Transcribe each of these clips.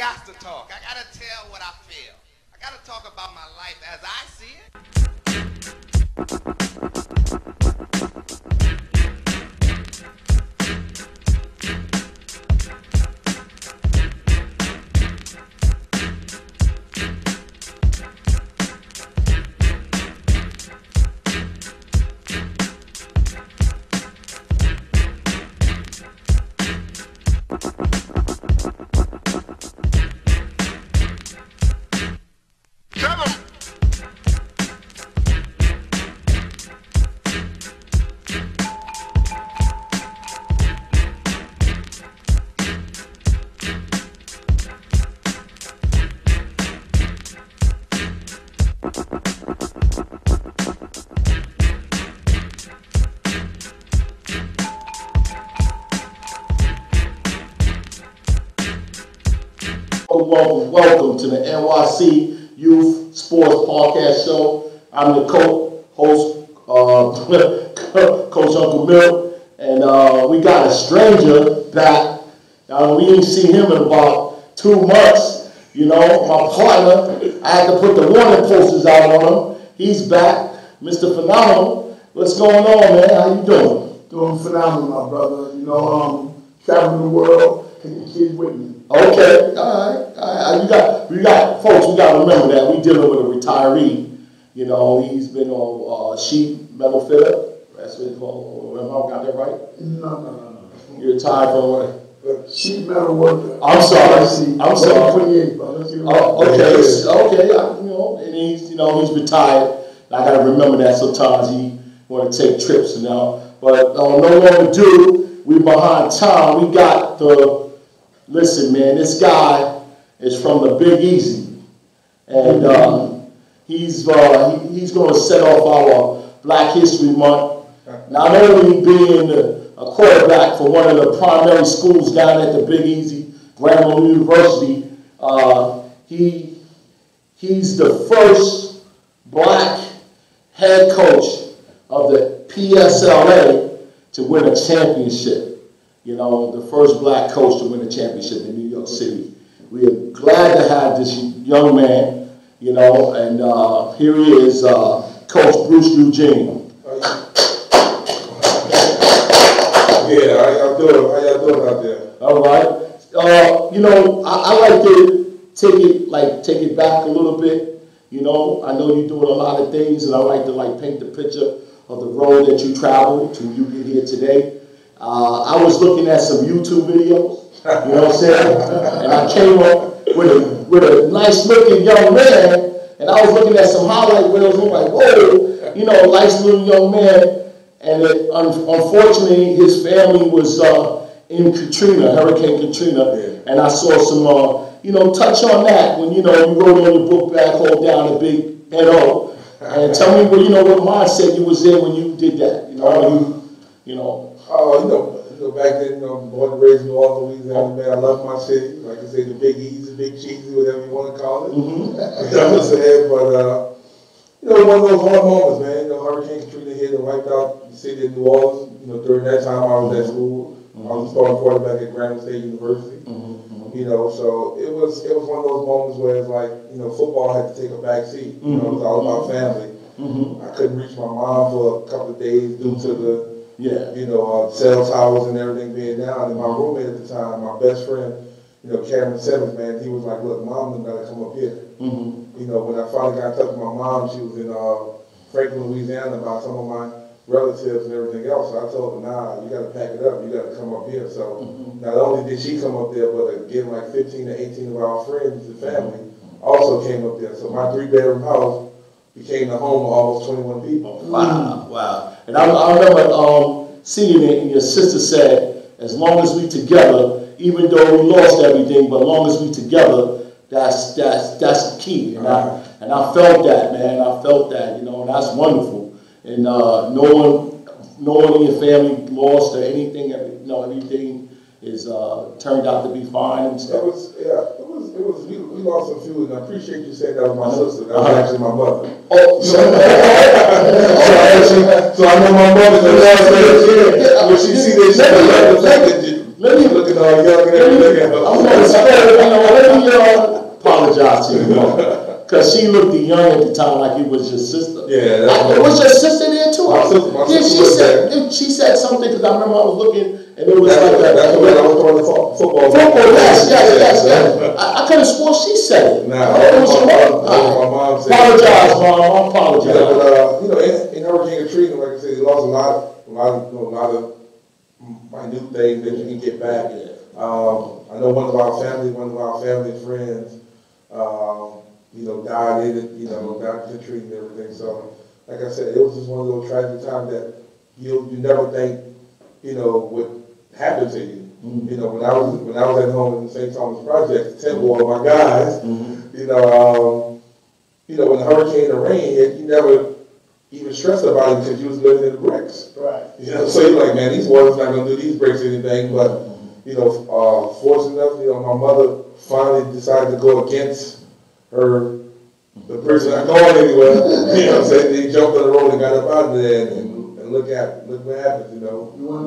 got to talk. I got to tell what I feel. I got to talk about my life as I see it. Welcome to the NYC Youth Sports Podcast Show. I'm the co-host, Coach Uncle Mill, and we got a stranger back. We didn't see him in about 2 months. You know, my partner, I had to put the warning posters out on him. He's back, Mr. Phenomenal. What's going on, man? How you doing? Doing phenomenal, my brother. You know, traveling the world, taking the kids with me. Okay, all right. We got folks. We got to remember that we dealing with a retiree. You know, he's been on sheet metal fitter. That's what it's called. I got that right? No. You're retired from what? Sheet metal worker. I'm sorry. I'm sorry. 28, brother. Okay. You know, and he's retired. I got to remember that sometimes he want to take trips and all. But no longer do. We behind time. We got the. Listen, man, this guy is from the Big Easy, and he's going to set off our Black History Month. Not only being a quarterback for one of the primary schools down at the Big Easy, Grambling University, he's the first black head coach of the PSLA to win a championship. You know, the first black coach to win a championship in New York City. We are glad to have this young man, you know, and here he is, Coach Bruce Eugene. Yeah, how y'all doing out there? All right. You know, I like to take it back a little bit. You know, I know you're doing a lot of things, and I like to paint the picture of the road that you traveled to you get here today. I was looking at some YouTube videos, you know what I'm saying? And I came up with a nice looking young man, and I was looking at some highlight videos, and I'm like, whoa, you know, nice little young man. And unfortunately, his family was in Hurricane Katrina, and I saw some, touch on that when, you wrote on your book back, Hold Down the Big N.O. And tell me, what mindset you was in when you did that, back then, born and raised in New Orleans, Louisiana, man, I love my city. Like I say, the Big Easy, Big Cheesy, whatever you want to call it. Mm-hmm. You know what I'm saying? But, one of those hard moments, man. Hurricane Katrina hit and wiped out the city of New Orleans. During that time, I was at school. I was a starting quarterback at Grambling State University. So it was one of those moments where it's like, football had to take a back seat. It was all about family. I couldn't reach my mom for a couple of days due to the cell towers and everything being down. And my roommate at the time, my best friend, Cameron Simmons, man, he was like, look, Mom done got to come up here. When I finally got in touch with my mom, she was in Franklin, Louisiana, about some of my relatives and everything else. So I told her, nah, you got to pack it up. You got to come up here. So not only did she come up there, but again, like 15 to 18 of our friends and family also came up there. So my 3-bedroom house became the home of almost 21 people. Wow. And I remember seeing it, and your sister said, as long as we together, even though we lost everything, but as long as we together, that's the key. And I felt that, man. I felt that, and that's wonderful. And no one in your family lost or anything. Everything is turned out to be fine and stuff. We lost a few, and I appreciate you saying that was my sister. That was actually my mother. Oh, so I know my mother. When she see that, let me looking all young and everything else. I'm going to say, let me apologize to you, because she looked young at the time, like it was your sister. Yeah, was your sister there too? My sister was there. She said something, because I remember I was looking, and it was that's when I was throwing the football. Yes. I could have sworn she said it. Nah, my mom said. Apologize, Mom. I apologize. In Hurricane Katrina, like I said, they lost a lot of minute things that you can get back. I know one of our family friends, died in it, died in Katrina and everything. So, like I said, it was just one of those tragic times that you never think, would happen to you. Mm-hmm. When I was at home in the St. Thomas Project, 10 more of my guys, when the hurricane and rain hit, you never even stressed about it because you was living in the bricks. Right. So you're like, man, these water's not gonna do these bricks anything. But fortunate enough, my mother finally decided to go against the person not going anywhere. They jumped on the road and got up out of there, and look what happens.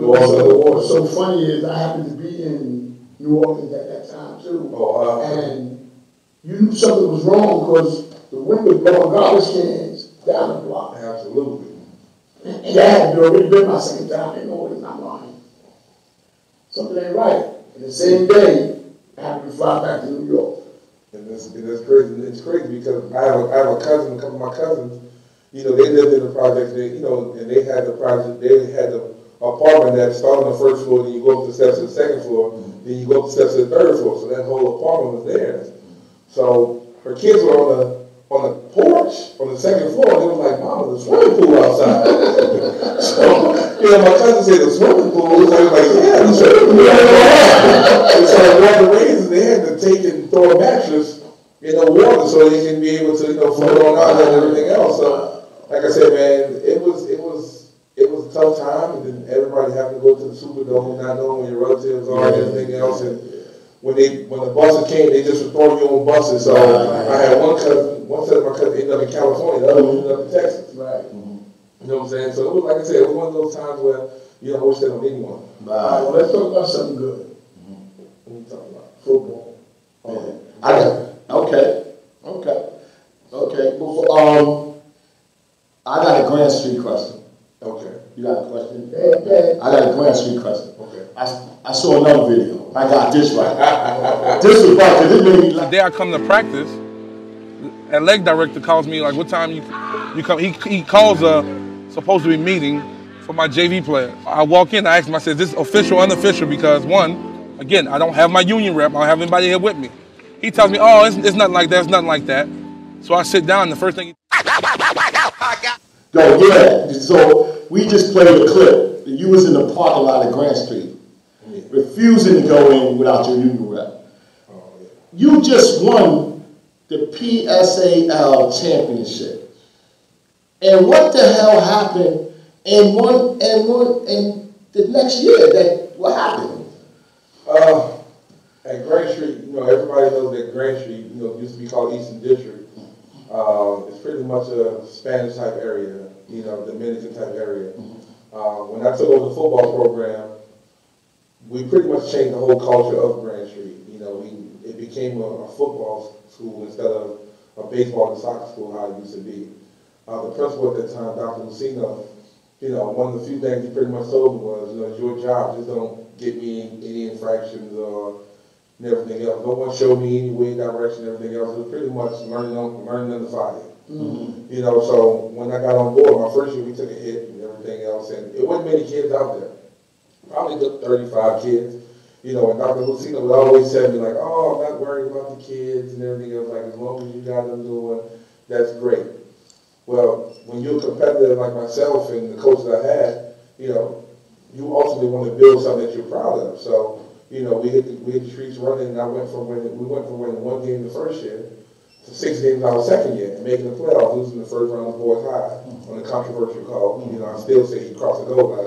What's so funny is I happened to be in New Orleans at that time too, and you knew something was wrong because the wind was blowing garbage cans down the block. Absolutely. And that had already been my second time in New Orleans. I'm lying. Something ain't right. And the same day, I happened to fly back to New York. And that's crazy. It's crazy because I have a cousin, a couple of my cousins. They lived in the project. And they had the project. They had the apartment that started on the first floor. Then you go up the steps to the second floor. Then you go up the steps to the third floor. So that whole apartment was theirs. So her kids were on the porch on the second floor, and it was like, Mama, the swimming pool outside. So, my cousin said the swimming pool. I was like, yeah, the swimming pool outside. So one of the reasons they had to take and throw a mattress in the water so they can be able to, float on out and everything else. So, like I said, man, it was a tough time, and then everybody having to go to the Superdome, not knowing where your relatives are and everything else. And when the buses came, they just were throwing you on buses. So I had one set of my cousins ended up in California, the other one ended up in Texas. Right. You know what I'm saying? So it was, like I said, it was one of those times where you don't wish that on anyone. All right, well, let's talk about something good. What are you talking about? Football. Okay. I got a Grand Street question. Okay. You got a question? Yeah. I got a Grand Street question. Okay. I saw another video. I got this right. This was right, because it made me The day I come to practice, a leg director calls me like, what time you come? He calls a supposed to be meeting for my JV player. I walk in, I ask him, I said, is this official or unofficial? Because one, again, I don't have my union rep, I don't have anybody here with me. He tells me, oh, it's nothing like that, it's nothing like that. So I sit down, and the first thing So we just played a clip. You was in the parking lot at Grand Street, refusing to go in without your union rep. You just won the PSAL championship. And what the hell happened? And the next year, what happened? At Grand Street, everybody knows that Grand Street, used to be called Eastern District. It's pretty much a Spanish type area, Dominican type area. When I took over the football program, we pretty much changed the whole culture of Grand Street. It became a football school instead of a baseball and soccer school, how it used to be. The principal at that time, Dr. Lucino, one of the few things he pretty much told me was, it's your job, just don't get me any infractions or and everything else. No one showed me any way, direction, everything else. It was pretty much learning on the fire. Mm-hmm. So when I got on board, my first year we took a hit and everything else, and it wasn't many kids out there. Probably 35 kids. And Dr. Lucino would always tell me like, oh, I'm not worried about the kids and everything else. Like, as long as you got them doing, that's great. Well, when you're a competitor like myself and the coach that I had, you ultimately want to build something that you're proud of. So, we hit the streets running, and we went from winning one game the first year to 6 games our second year and making the playoffs, losing the first round of boys high on a controversial call. I still say he crossed the goal line.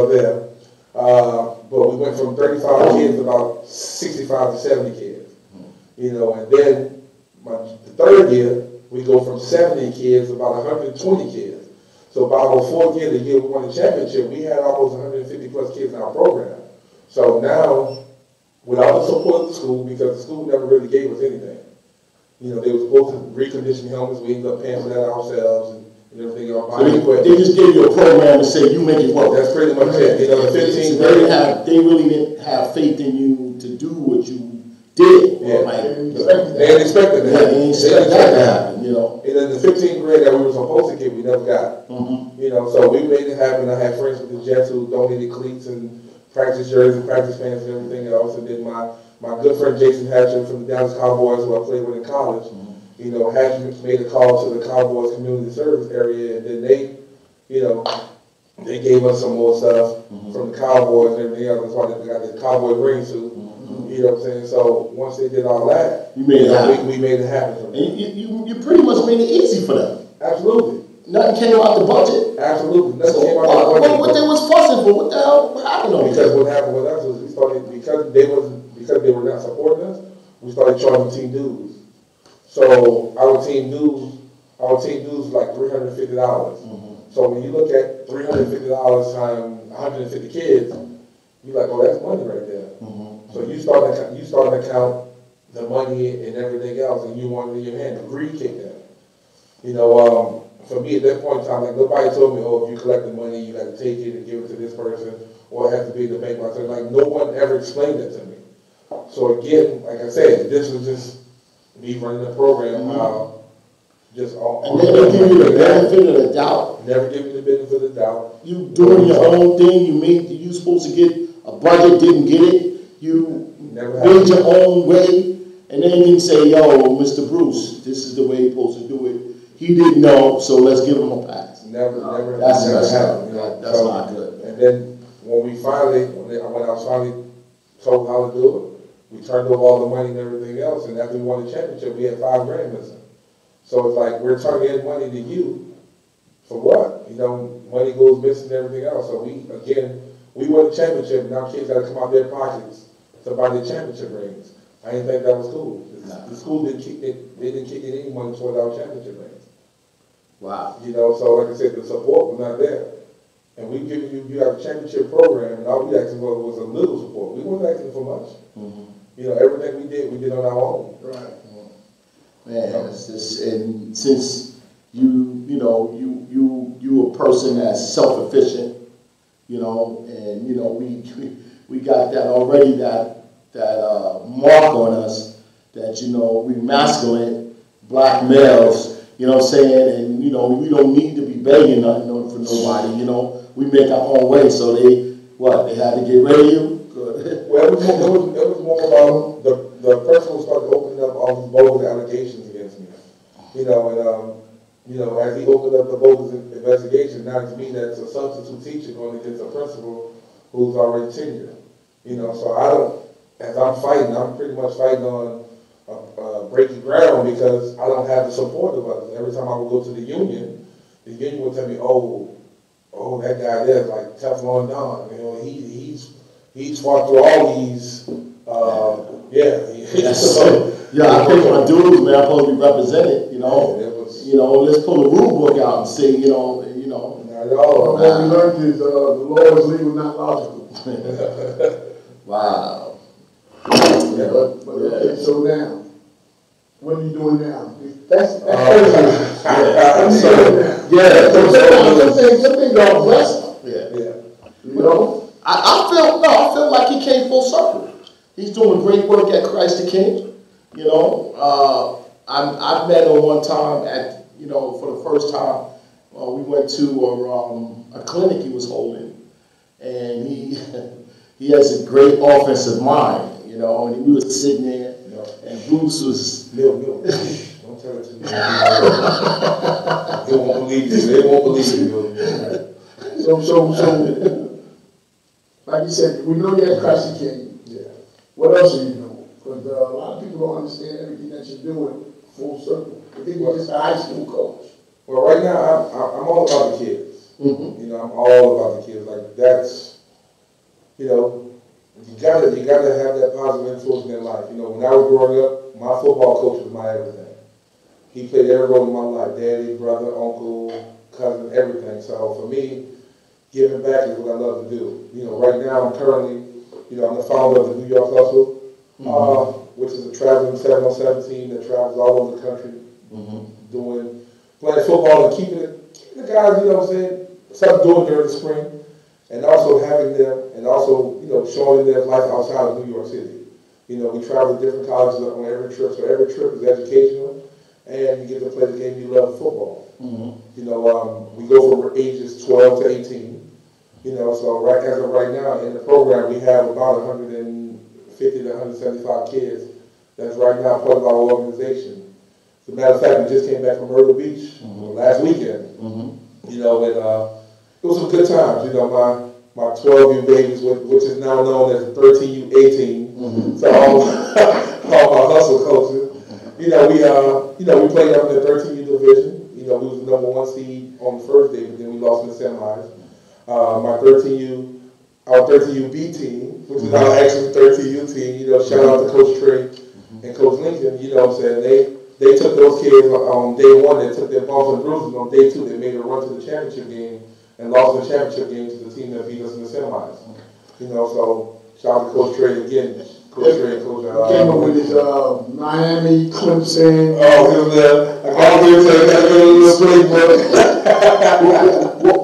There. But we went from 35 kids to about 65 to 70 kids. And then the third year, we go from 70 kids to about 120 kids. So by our fourth year, the year we won the championship, we had almost 150 plus kids in our program. So now, without the support of the school, because the school never really gave us anything. You know, they were supposed to recondition helmets, we ended up paying for that ourselves and everything else. So they just gave you a program and said, you make it work. That's pretty much it. You know, the 15 so they really didn't have faith in you to do what you did. Yeah. Like, they didn't expect that. Yeah, they didn't expect that to happen, you know. And then the 15th grade that we were supposed to get, we never got. You know, so we made it happen. I had friends with the Jets who donated cleats and practice jerseys, practice pants, and everything else. And then my good friend Jason Hatcher from the Dallas Cowboys, who I played with in college, you know, Hatcher made a call to the Cowboys community service area, and then they, you know, they gave us some more stuff from the Cowboys and everything else. That's why they got this Cowboy green suit. You know what I'm saying? So once they did all that, you made it happen. We made it happen. And you pretty much made it easy for them. Absolutely. Nothing came out the budget. Absolutely. Nothing So came out the budget. what they was fussing for? What the hell happened on Because what happened with us was we started, because they were not supporting us, we started charging team dues. So our team dues was like $350. So when you look at $350 times 150 kids, you're like, oh, that's money right there. So you start to count the money and everything else, and you want it in your hand. The greed kicked in. You know, for me at that point in time, like nobody told me, oh, if you collect the money, you got to take it and give it to this person, or it has to be in the bank. Like no one ever explained that to me. So again, like I said, this was just me running the program. And they didn't give you the benefit of the doubt. Never give me the benefit of the doubt. You doing your own thing. You supposed to get a budget, didn't get it. You made your own way, and then you say, yo, Mr. Bruce, this is the way you're supposed to do it. He didn't know, so let's give him a pass. Never That's happened. You know? That's not good. And then when I was finally told how to do it, we turned over all the money and everything else, and after we won the championship, we had $5 grand missing. So it's like we're turning in money to you for what? You know, money goes missing and everything else. So we won the championship, and now kids got to come out their pockets to buy the championship rings. I didn't think that was cool. The school didn't kick it. They didn't kick in any money towards our championship rings. Wow. You know, so like I said, the support was not there. And we give you have a championship program, and all we asking for was a little support. We weren't asking for much. You know, everything we did on our own. Right. Man, it's just, and since you a person that's self-efficient, you know, and you know we got that already, that mark on us that, you know, we masculine black males, you know what I'm saying, and you know we don't need to be begging nothing for nobody, you know, we make our own way. So they had to get rid of you? Good. Well, it was more about the person who started opening up all these bogus allegations against me. You know, and you know, as he opened up the bogus investigation, now it's me that's a substitute teacher going against a principal who's already tenured. You know, so as I'm fighting, I'm pretty much fighting on breaking ground because I don't have the support of others. Every time I would go to the union would tell me, oh, that guy there's like Teflon Don. You know, he's fought through all these. I pay my dues, man. I'm supposed to be represented. You know, let's pull the rule book out and see. You know. Not at all. What we learned is the law is legal, not logical. Wow. Yeah, but okay, so now, what are you doing now? That's crazy. Some things are blessed. Yeah. You know? I feel like he came full circle. He's doing great work at Christ the King. You know, I met him one time at, you know, for the first time. We went to a clinic he was holding, and he has a great offensive mind, you know, and we was sitting there, and Bruce was... Don't tell it to me. They won't believe you. They won't believe you. So, like you said, we know you're at Christ the King. Yeah. What else are you doing? Because a lot of people don't understand everything that you're doing full circle. They think you're just a high school coach. Well, right now, I'm all about the kids. You know, I'm all about the kids. Like, that's, you know, you gotta have that positive influence in their life. You know, when I was growing up, my football coach was my everything. He played every role in my life: daddy, brother, uncle, cousin, everything. So for me, giving back is what I love to do. You know, right now I'm currently, you know, I'm the founder of the New York Hustle, which is a traveling 7-on-7 team that travels all over the country, playing football and keeping the guys, you know what I'm saying, something doing during the spring, and also having them, and also, you know, showing them their life outside of New York City. You know, we travel to different colleges on every trip, so every trip is educational, and you get to play the game you love, football. You know, we go from ages 12 to 18. You know, so as of right now in the program, we have about 150 to 175 kids that's right now part of our organization. As a matter of fact, we just came back from Myrtle Beach last weekend. You know, and it was some good times. You know, my 12U babies, which is now known as 13U, 18. So all my hustle coaches. You know, we played up in the 13U division. You know, we was the #1 seed on the first day, but then we lost in the semis. Our 13U B team, which is our actual 13U team, you know, shout out to Coach Trey and Coach Lincoln, you know what I'm saying, they took those kids on day one, they took their bumps and bruises. On day two, they made a run to the championship game and lost the championship game to the team that beat us in the semis. You know, so shout out to Coach Trey again. Coach Trey and Coach came up with his Miami, Clemson. Oh, he was there. I got to give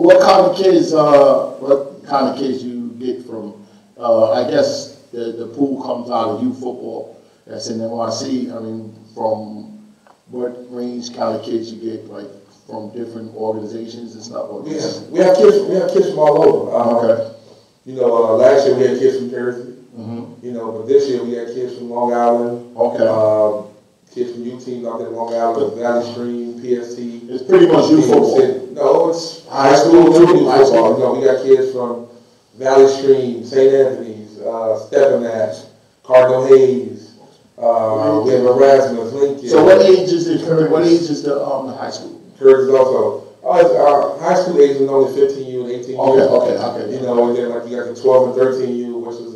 What kind of kids you get from, I guess the pool comes out of youth football that's in NYC. I mean, from what range kind of kids you get, like from different organizations and stuff like this? We have kids from all over. Okay. You know, last year we had kids from Jersey. You know, but this year we had kids from Long Island. Okay. Kids from U teams out there, Long Island, Valley Stream, PST. It's pretty much youth football. No, it's high school youth football. You know, we got kids from Valley Stream, St. Anthony's, Stepanatch, Cardinal Hayes. We have Erasmus, Lincoln. So what age is the high school? Curtis also. High school age is only 15U and 18U. Okay. You know, and then like you got the 12 and 13U, which is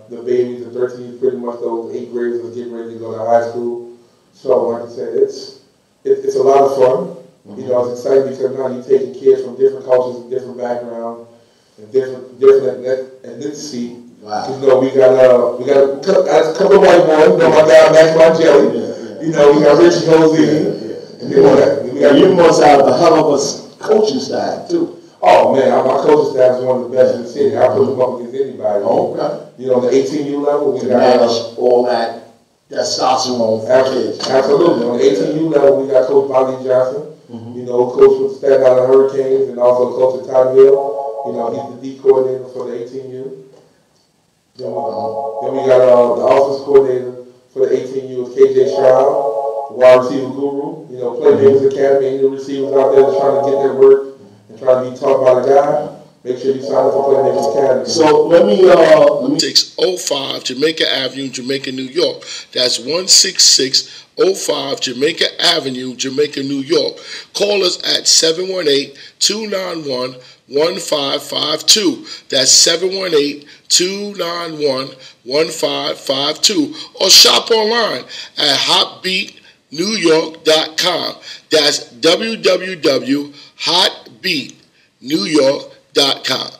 the babies. The 13U is pretty much those 8th graders that's getting ready to go to high school. So like I said, it's a lot of fun. You know, it's exciting because now you're taking kids from different cultures and different backgrounds and different ethnicity. Wow. You know, we got a couple of white boys. You know, my guy Max Jelly. You know, we got Richie Jose. You must have a hell of a coaching staff too. Oh man, my coaching staff is one of the best in the city. I put them up against anybody. Okay. You know, the 18U level, we got manage all that testosterone for kids. Absolutely. On the 18U level, we got Coach Bobby Johnson. You know, coach with Staten Island Hurricanes, and also coach at Tottenville. You know, he's the D coordinator for the 18U. Then we got the offensive coordinator for the 18U is KJ Stroud, wide receiver guru. You know, Playmakers Academy, any receivers out there that's trying to get their work and trying to be taught by the guy. Make sure you sign up for Playmakers Academy. So let me 605 Jamaica Avenue, Jamaica, New York. That's 16605 Jamaica Avenue, Jamaica, New York. Call us at 718-291-1552. That's 718-291-1552. Or shop online at hotbeatnewyork.com. That's www.hotbeatnewyork.com.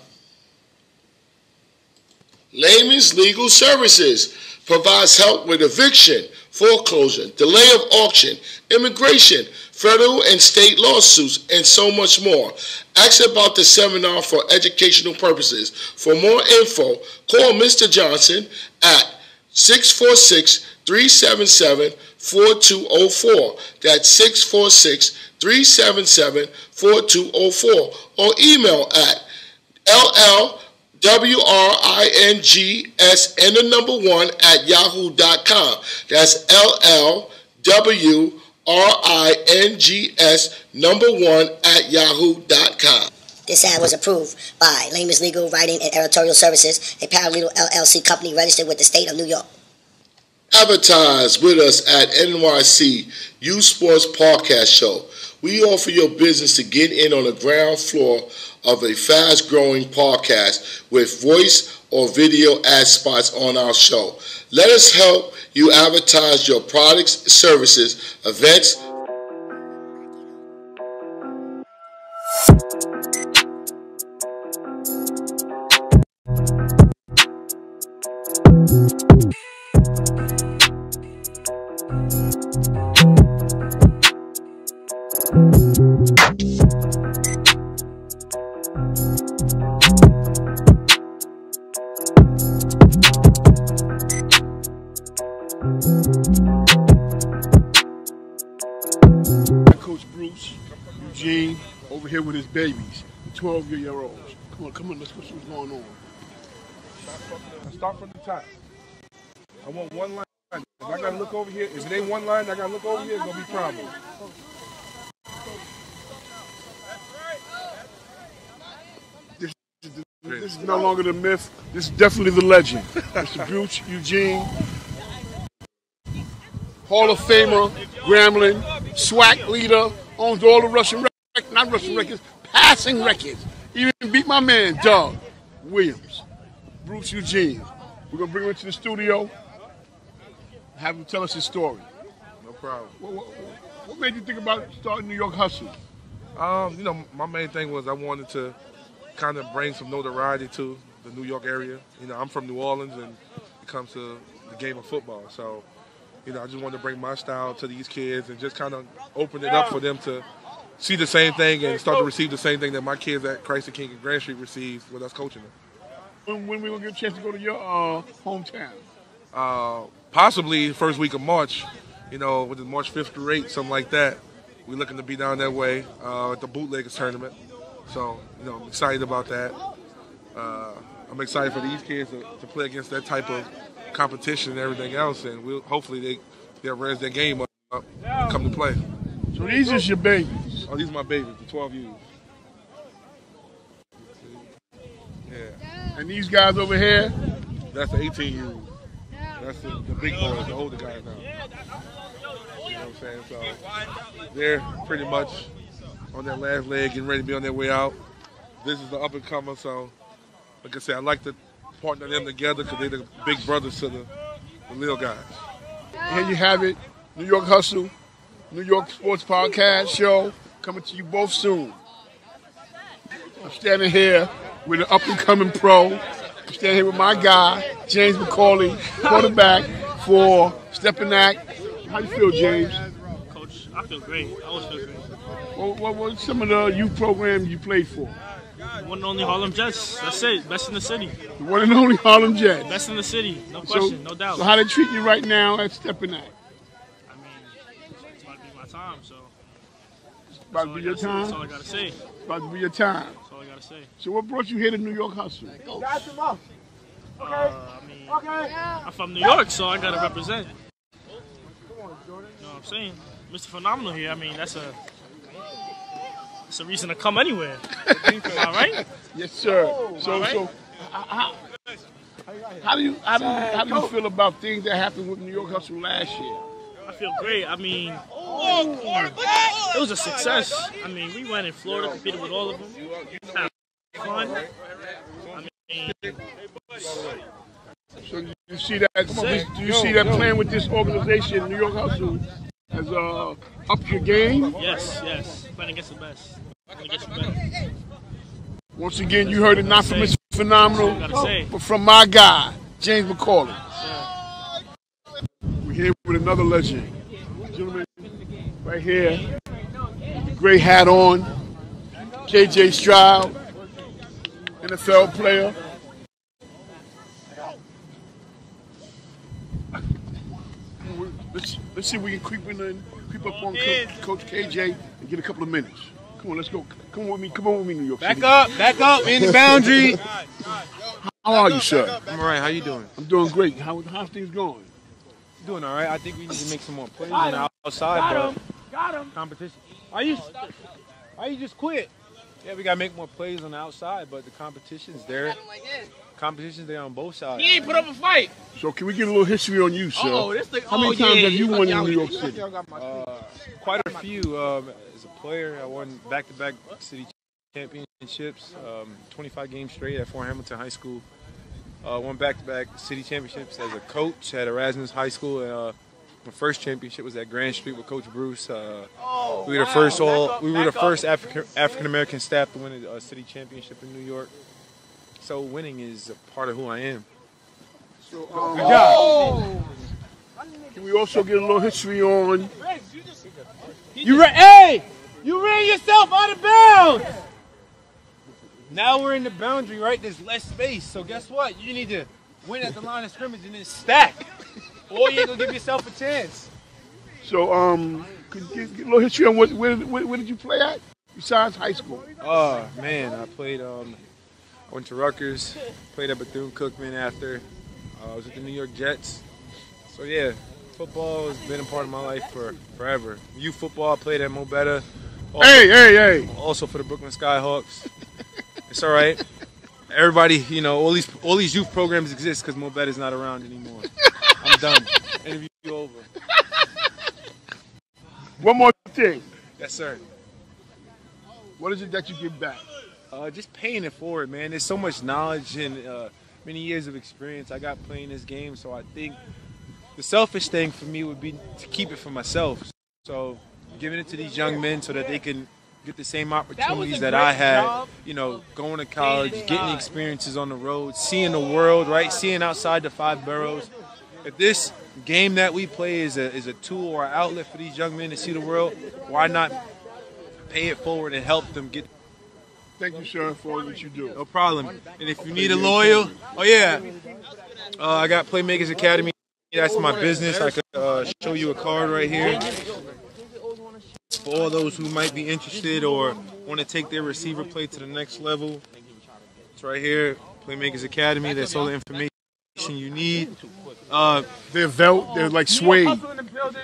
Layman's Legal Services provides help with eviction, foreclosure, delay of auction, immigration, federal and state lawsuits, and so much more. Ask about the seminar for educational purposes. For more info, call Mr. Johnson at 646-377-4204. That's 646-377-4204. Or email at LLWRINGS1 That's LLWRINGS1 This ad was approved by Layman's Legal Writing and Editorial Services, a paralegal LLC company registered with the state of New York. Advertise with us at NYC Youth Sports Podcast Show. We offer your business to get in on the ground floor of a fast-growing podcast with voice or video ad spots on our show. Let us help you advertise your products, services, events, Coach Bruce, Eugene, over here with his babies, 12-year-olds. Come on, let's go see what's going on. Start from the top. I want one line. If I gotta look over here, if it ain't one line, I gotta look over here, it's gonna be a problem. This is no longer the myth. This is definitely the legend. Mr. Bruce, Eugene, Hall of Famer, Grambling, SWAC leader, owns all the Russian records, not Russian records, passing records. Even beat my man, Doug Williams. Bruce Eugene. We're going to bring him into the studio, have him tell us his story. No problem. What made you think about starting New York Hustle? You know, my main thing was I wanted to kind of bring some notoriety to the New York area. You know, I'm from New Orleans, and it comes to the game of football. So, you know, I just wanted to bring my style to these kids and just kind of open it up for them to see the same thing and start to receive the same thing that my kids at Christ the King and Grand Street received with us coaching them. When we going to get a chance to go to your hometown? Possibly first week of March, you know, with the March 5th through 8th, something like that. We're looking to be down that way at the Bootleggers tournament. So, you know, I'm excited about that. I'm excited for these kids to play against that type of competition and everything else, and hopefully they'll raise their game up and come to play. So these are your babies? Oh, these are my babies, the 12 U's. Yeah. And these guys over here? That's the 18 U's. That's the big boys, the older guys now. You know what I'm saying? So they're pretty much on that last leg, getting ready to be on their way out. This is the up and comer, so like I said, I like to partner them together because they're the big brothers to the little guys. Here you have it, New York Hustle, New York Sports Podcast Show, coming to you both soon. I'm standing here with an up and coming pro. I'm standing here with my guy, James McCauley, quarterback for Stepinac. How you feel, James? Coach, I feel great. I always feel great. What were some of the youth programs you played for? One and only Harlem Jets. That's it. Best in the city. The one and only Harlem Jets. Best in the city. No question. No doubt. So how they treat you right now at Stepinac? I mean, it's about to be my time, so. It's about to be your time? That's all I got to say. It's about to be your time. That's all I got to say. So what brought you here to New York Hustle? I mean, I'm from New York, so I got to represent. You know what I'm saying? Mr. Phenomenal here. I mean, that's a reason to come anywhere. All right? Yes, sir. How do you feel about things that happened with New York Hustle last year? I feel great. I mean, it was a success. I mean, we went in Florida, competed with all of them. Had fun. I mean, so you see that? Do you see that playing with this organization, New York Hustle, has upped your game? Yes. Playing against the best. Once again, you heard it not from Mr. Phenomenal, but from my guy, James McCauley. Yeah. We're here with another legend. Gentleman, right here, with the gray hat on, KJ Stroud, NFL player. Let's see if we can creep up on Coach KJ and get a couple of minutes. Come on, let's go. Come on with me, New York City. Back up, in the boundary. How are you, sir? I'm all right. How you doing? I'm doing great. How's things going? Doing all right. I think we need to make some more plays on the outside, but competition. Why you just quit? Yeah, we gotta make more plays on the outside, but the competition's there. Competition's there on both sides. He ain't put up a fight. So can we get a little history on you, sir? How many times have you won in New York City? Quite a few. As a player, I won back-to-back city championships, 25 games straight at Fort Hamilton High School. Won back-to-back city championships as a coach at Erasmus High School. My first championship was at Grand Street with Coach Bruce. We were the first African American staff to win a city championship in New York. So winning is a part of who I am. So, Good job. can we also get a little history on? Hey! You ran yourself out of bounds! Now we're in the boundary, right? There's less space. So guess what? You need to win at the line of scrimmage and then stack. Or you ain't gonna give yourself a chance. So, could you get a little history on where did you play at besides high school? Oh man, I played. I went to Rutgers. Played at Bethune-Cookman after. I was with the New York Jets. So yeah, football has been a part of my life for forever. Youth football, I played at Mobetta. Hey! Also for the Brooklyn Skyhawks. It's all right. Everybody, you know, all these youth programs exist because Mobetta's not around anymore. I'm done. Interview over. One more thing. Yes, sir. What is it that you give back? Just paying it forward, man. There's so much knowledge and many years of experience I got playing this game, so I think the selfish thing for me would be to keep it for myself. So giving it to these young men so that they can get the same opportunities that I had, you know, going to college, getting experiences on the road, seeing the world, right? Seeing outside the 5 boroughs. If this game that we play is a tool or an outlet for these young men to see the world, why not pay it forward and help them get. Thank you, sir, for what you do. No problem. And if you need a lawyer, oh yeah, I got Playmakers Academy. That's my business. I could show you a card right here for all those who might be interested or want to take their receiver play to the next level. It's right here, Playmakers Academy. That's all the information you need. They're like suede.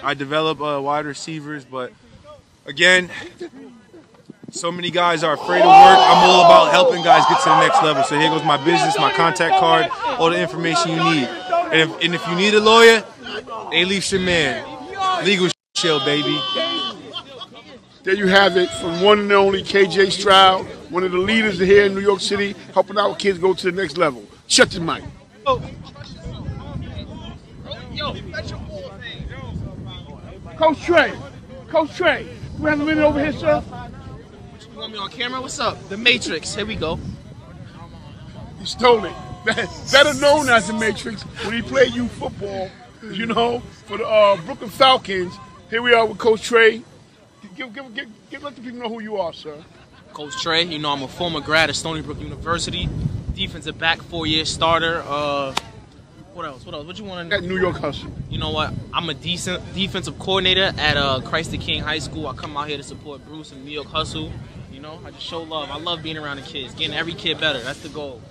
I develop wide receivers, but again, so many guys are afraid of work. I'm all about helping guys get to the next level. So here goes my business, my contact card, all the information you need. And if you need a lawyer, A-Leaf's your man. Legal Shield, baby. There you have it from one and only KJ Stroud, one of the leaders here in New York City, helping our kids go to the next level. Shut your mic. Coach Trey, do we have a minute over here, sir? You want me on camera? What's up? The Matrix. Here we go. He stole it. Better known as the Matrix when he played youth football, you know, for the Brooklyn Falcons. Here we are with Coach Trey. Let the people know who you are, sir. Coach Trey, you know I'm a former grad at Stony Brook University. Defensive back, 4-year starter. What else? What you want to know? At New York Hustle. You know what? I'm a decent defensive coordinator at Christ the King High School. I come out here to support Bruce and New York Hustle. You know, I just show love. I love being around the kids, getting every kid better. That's the goal.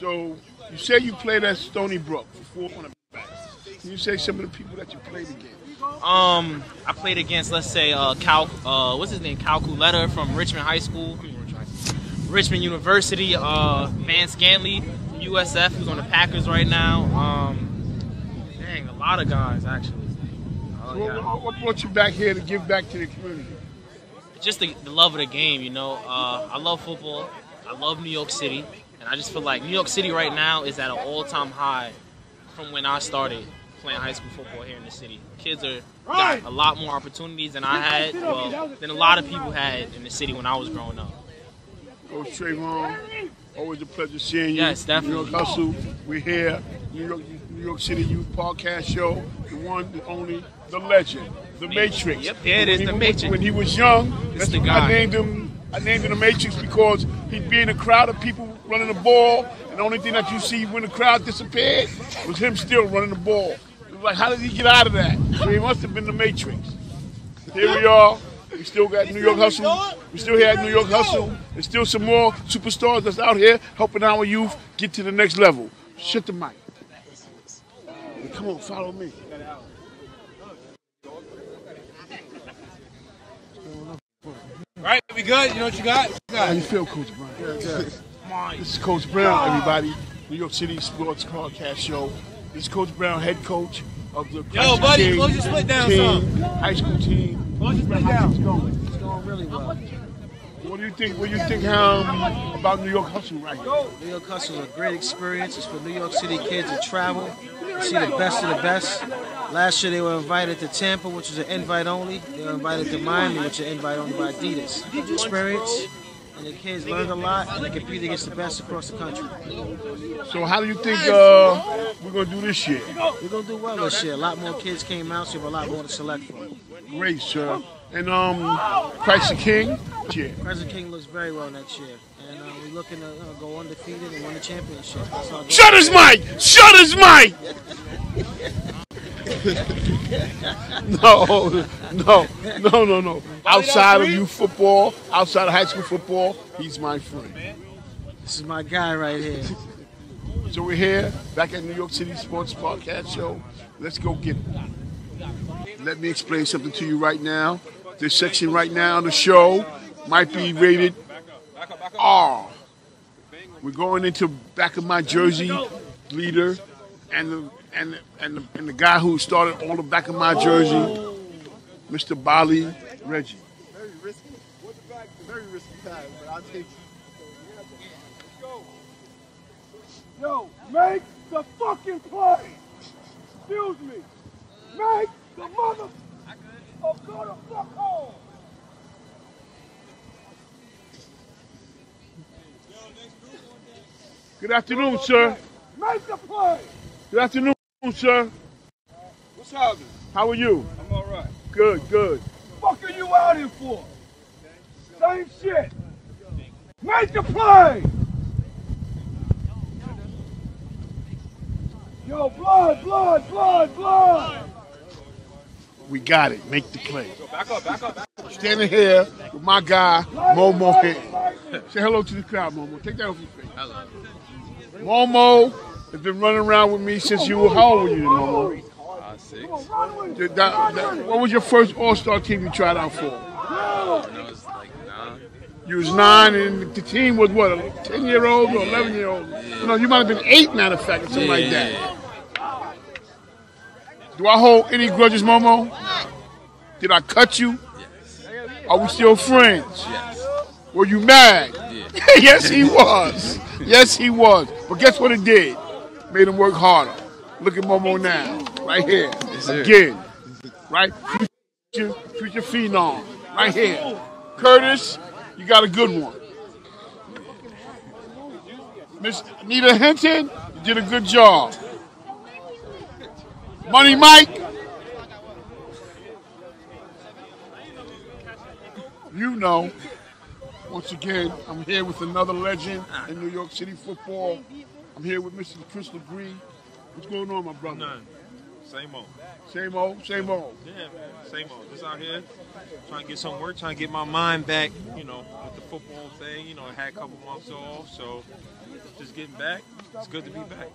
So you say you played at Stony Brook for 4 cornerbacks. Can you say some of the people that you played against? I played against, let's say, Cal Culetta from Richmond High School. Richmond University. Van Scantley from USF, who's on the Packers right now. Dang, a lot of guys actually. What brought you back here to give back to the community? Just the love of the game, you know. I love football. I love New York City. And I just feel like New York City right now is at an all-time high from when I started playing high school football here in the city. Kids got a lot more opportunities than I had, than a lot of people had in the city when I was growing up. Coach Trayvon, always a pleasure seeing you. Yes, definitely. New York Hustle, we're here. New York City Youth Podcast Show, the one, the only, the legend, the Matrix. Yep, there it is, the Matrix. When he was young, That's the guy. I named him the Matrix because he'd be in a crowd of people running the ball, and the only thing that you see when the crowd disappeared was him still running the ball. It was like, how did he get out of that? So he must have been the Matrix. Here we are. We still got New York Hustle. We still here at New York Hustle. There's still some more superstars that's out here helping our youth get to the next level. Shut the mic. Come on, follow me. Right, we good? You know what you got? How you feel, Coach Brown? Good. This is Coach Brown, everybody. New York City Sports Podcast Show. This is Coach Brown, head coach of the Yo, buddy, close your split down some. High school team. Close your split down. It's going really well. What do you think? What do you think about New York Hustle right here? New York Hustle is a great experience. It's for New York City kids to travel, see the best of the best. Last year they were invited to Tampa, which was an invite only. They were invited to Miami, which is an invite only by Adidas. Experience, and the kids learned a lot, and they compete against the best across the country. So how do you think we're going to do this year? We're going to do well this year. A lot more kids came out, so we have a lot more to select from. Great, sir. And Christ the King? Yeah. Christ the King looks very well next year. And we're looking to go undefeated and win the championship. Shut his mic! Shut his mic! No. Outside of youth football, outside of high school football, he's my friend. This is my guy right here. So we're here, back at New York City Sports Podcast Show. Let's go get it. Let me explain something to you right now. This section right now on the show might be rated R. We're going into back of my jersey leader and the guy who started all the back of my jersey, Mr. Bali Reggie. Very risky time, but I'll take it. Yo, make the fucking play. Excuse me. Make the mother of go to fuck home. Good afternoon, sir. Make the play. Good afternoon, sir. What's happening? How are you? I'm all right. Good. What are you out here for? Same shit. Make the play. Yo, blood. We got it. Make the play. Back up. Standing here with my guy, Momo here. Say hello to the crowd, Momo. Take that off your face. Hello. Momo has been running around with me since you were, how old were you, Momo? 6. What was your first All-Star team you tried out for? I was like 9. You was 9, and the team was what, a 10-year-old or 11-year-old? Yeah. No, you might have been 8, matter of fact, or something like that. Yeah. Do I hold any grudges, Momo? No. Did I cut you? Yes. Are we still friends? Yes. Were you mad? Yeah. Yes, he was. Yes, he was. But guess what it did? Made him work harder. Look at Momo now, right here. Yes, sir. Again, right? Future phenom, right here. Curtis, you got a good one. Miss Anita Hinton, you did a good job. Money Mike, you know. Once again, I'm here with another legend in New York City football. I'm here with Mr. Chris LeGree. What's going on, my brother? None. Same old. Same old? Same old. Yeah, man. Same old. Just out here trying to get some work, trying to get my mind back, with the football thing. I had a couple months off, so just getting back. It's good to be back.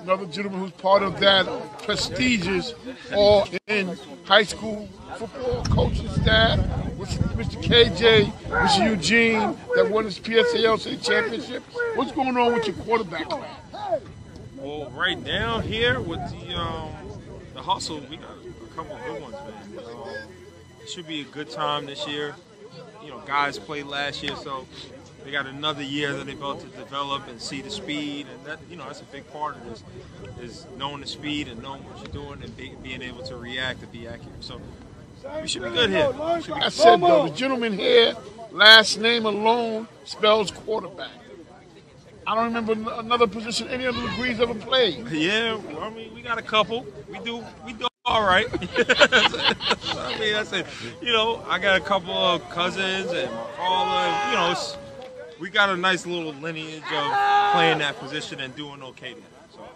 Another gentleman who's part of that prestigious all-in high school football coaching staff, Mr. KJ, Mr. Eugene, that won his PSAL City Championship. What's going on with your quarterback class? Well, right now here with the hustle, we got a couple of good ones, man. It should be a good time this year. Guys played last year, so they got another year that they're about to develop and see the speed, and that that's a big part of this, is knowing the speed and knowing what you're doing and being able to react and be accurate. So we should be good here. I said though, the gentleman here, last name alone spells quarterback. I don't remember another position any other degrees ever played. Yeah, well, we got a couple. We do all right. That's it. I got a couple of cousins and my father. We got a nice little lineage of playing that position and doing okay there. So.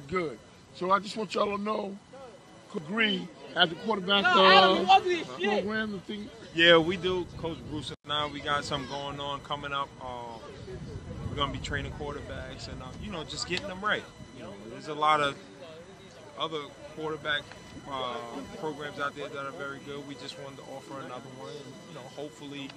Good. So I just want y'all to know, LeGree has the quarterback program and thing. Yeah, we do. Coach Bruce and I, we got something going on coming up. We're going to be training quarterbacks and, just getting them right. There's a lot of other quarterback programs out there that are very good. We just wanted to offer another one and, hopefully,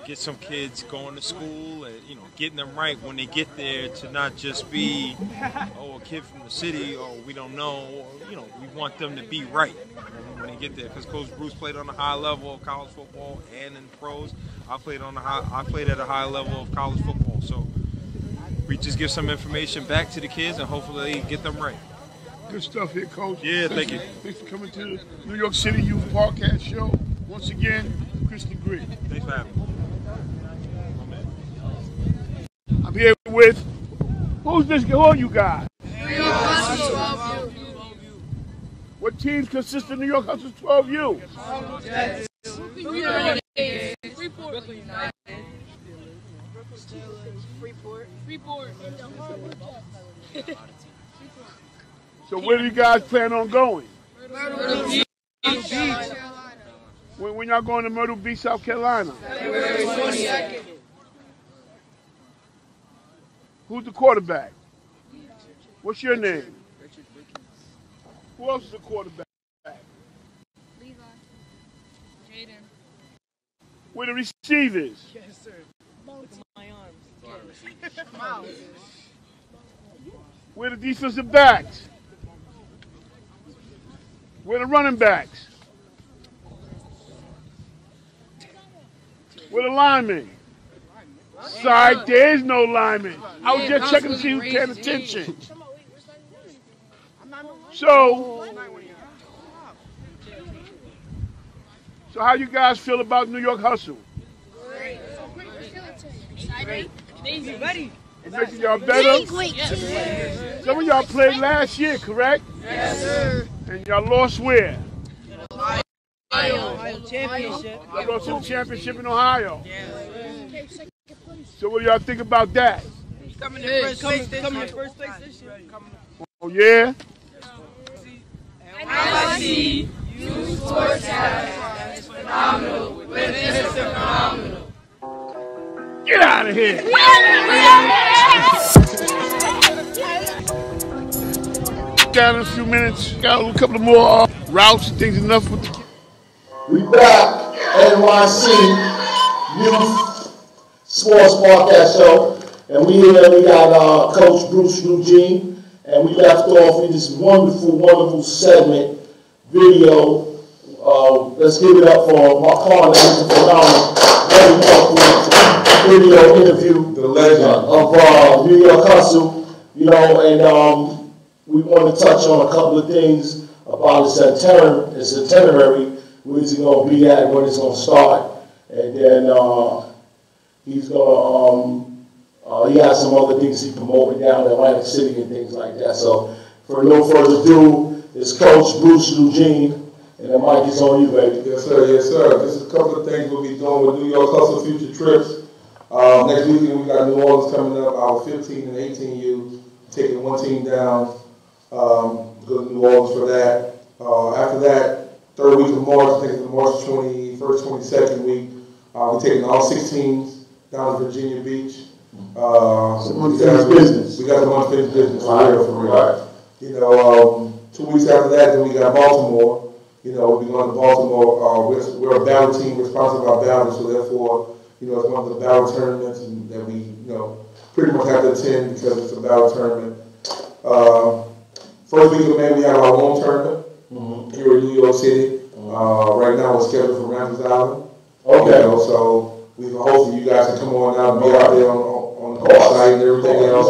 get some kids going to school and, getting them right when they get there to not just be, a kid from the city or we don't know. Or, we want them to be right when they get there. Because Coach Bruce played on a high level of college football and in pros. I played at a high level of college football. So we just give some information back to the kids and hopefully get them right. Good stuff here, Coach. Yeah, thank you. Thanks for coming to the New York City Youth Podcast Show. Once again, Chris LeGree. Thanks for having me. with? Who's this? Who are you guys? What teams consist of New York Hustlers 12U? So where do you guys plan on going? Myrtle Beach. When y'all going to Myrtle Beach, South Carolina? February 22nd. Who's the quarterback? What's your name? Who else is the quarterback? Levi. Jaden. Where the receivers? Yes, sir. My arms. Where the defensive backs? Where the running backs? Where the linemen? Psych, there is no lineman. I was just checking to see who's paying attention. So how you guys feel about New York Hustle? Great. It's making y'all better? Some of y'all played last year, correct? Yes, sir. And y'all lost where? Ohio championship. Y'all lost in the championship in Ohio. So what do y'all think about that? Coming in first place this year. Oh yeah? NYC Youth Sports House is phenomenal. It's phenomenal. Get out of here! Got in a few minutes. Got a couple of more routes and things enough with the... We back, NYC Youth Sports Podcast Show, and we got Coach Bruce Eugene, and we left off with this wonderful segment, video. Let's give it up for Mark Carter, the phenomenal, very wonderful video interview, the legend of New York Hustle, and we want to touch on a couple of things about his itinerary, where he's going to be at, when it's going to start, and then he's going to, he has some other things he's promoting down in Atlantic City and things like that. So, for no further ado, it's Coach Bruce Eugene, and the mic is on you, baby. Yes, sir. Yes, sir. Just a couple of things we'll be doing with New York Hustle Future Trips. Next weekend we got New Orleans coming up. Our 15 and 18U taking one team down. Go to New Orleans for that. After that, third week of March, I think it's March 21st, 22nd week, we're taking all 6 teams down to Virginia Beach. We got some unfinished business. For real. 2 weeks after that, then we got Baltimore. We'll be going to Baltimore. We're a battle team. We're sponsored by Battle, so therefore, it's one of the battle tournaments that we, pretty much have to attend because it's a battle tournament. First week of May, we have our own tournament here in New York City. Right now, we're scheduled for Ramsey Island. Okay. So we hope you guys can come on out and be out there on the site and everything else.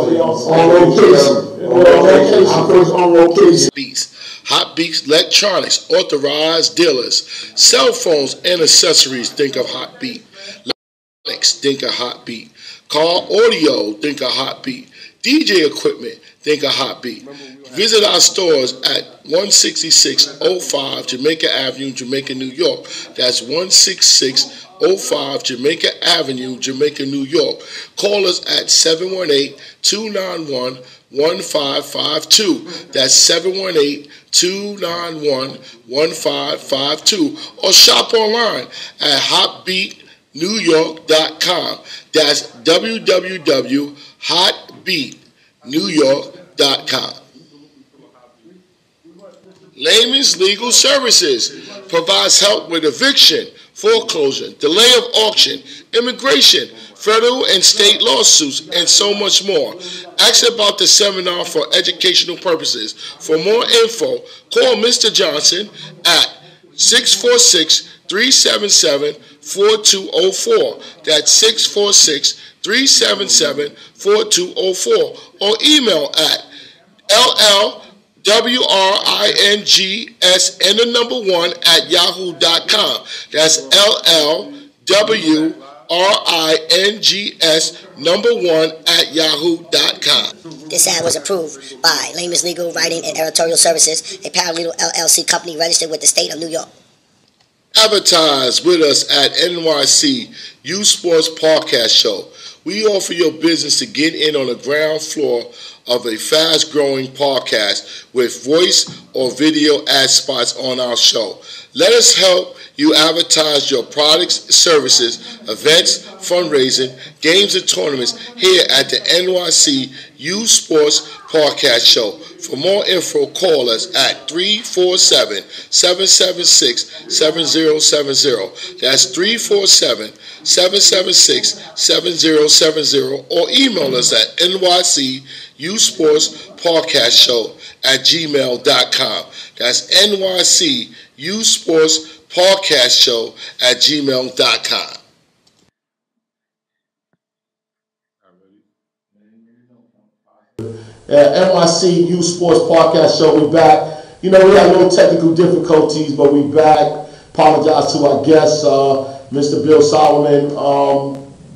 On location. Beats. Hot Beats Electronics, authorized dealers. Cell phones and accessories, think of Hot Beat. Electronics, think of Hot Beat. Car audio, think of Hot Beat. DJ equipment, think of Hot Beat. Visit our stores at 16605 Jamaica Avenue, Jamaica, New York. That's 16605 Jamaica Avenue, Jamaica, New York. Call us at 718-291-1552. That's 718-291-1552. Or shop online at hotbeatnewyork.com. That's www.hotbeatnewyork.com. Layman's Legal Services provides help with eviction, foreclosure, delay of auction, immigration, federal and state lawsuits, and so much more. Ask about the seminar for educational purposes. For more info, call Mr. Johnson at 646-377-4204. That's 646-377-4204. Or email at LLWRINGSN1 at yahoo.com. That's LLWRINGSN1 RINGS1@yahoo.com. This ad was approved by Layman's Legal Writing and Editorial Services, a paralegal LLC company registered with the state of New York. Advertise with us at NYC Youth Sports Podcast Show. We offer your business to get in on the ground floor of a fast-growing podcast with voice or video ad spots on our show. Let us help you advertise your products, services, events, fundraising, games, and tournaments here at the NYC Youth Sports Podcast Show. For more info, call us at 347-776-7070. That's 347-776-7070, or email us at nycUsportspodcastshow@gmail.com. That's nycUsportspodcastshow@gmail.com. NYC Youth Sports Podcast Show, we back. You know, we had a little technical difficulties, but we back. Apologize to our guest, Mr. Bill Solomon.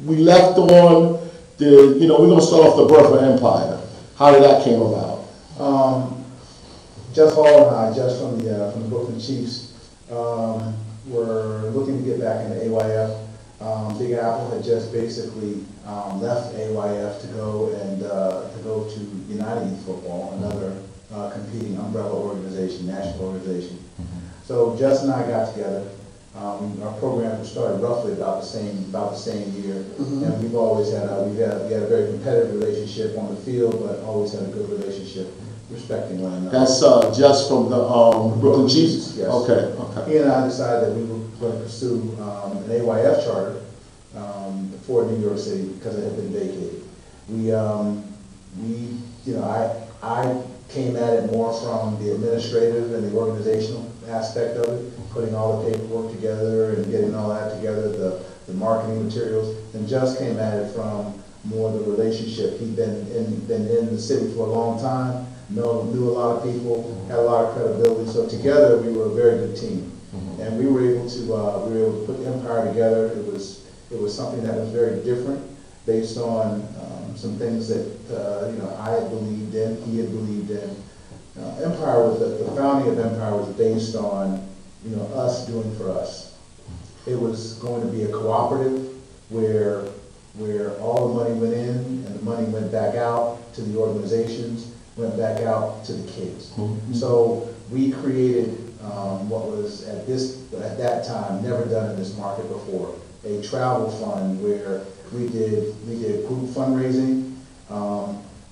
We left on we're going to start off the birth of Empire. How did that came about? Jeff Hall and I, just from the Brooklyn Chiefs, were looking to get back into AYF. Big Apple had just basically left AYF to go to United Youth Football, another competing umbrella organization, national organization. So Jess and I got together. Our program was started roughly about the same year, and we've always had a very competitive relationship on the field, but always had a good relationship, respecting one another. That's just from the Brooklyn Chiefs. Yes. Okay. He and I decided that we were going to pursue an AYF charter for New York City because it had been vacated. I came at it more from the administrative and the organizational aspect of it, putting all the paperwork together and getting all that together, the marketing materials, and just came at it from more the relationship. He'd been in the city for a long time, knew a lot of people, had a lot of credibility. So together we were a very good team, and we were able to put Empire together. It was something that was very different, based on some things that I had believed in, he had believed in. Empire was the founding of Empire was based on us doing for us. It was going to be a cooperative where all the money went in and the money went back out to the organizations, went back out to the kids. So we created what was at that time never done in this market before, a travel fund where we did group fundraising.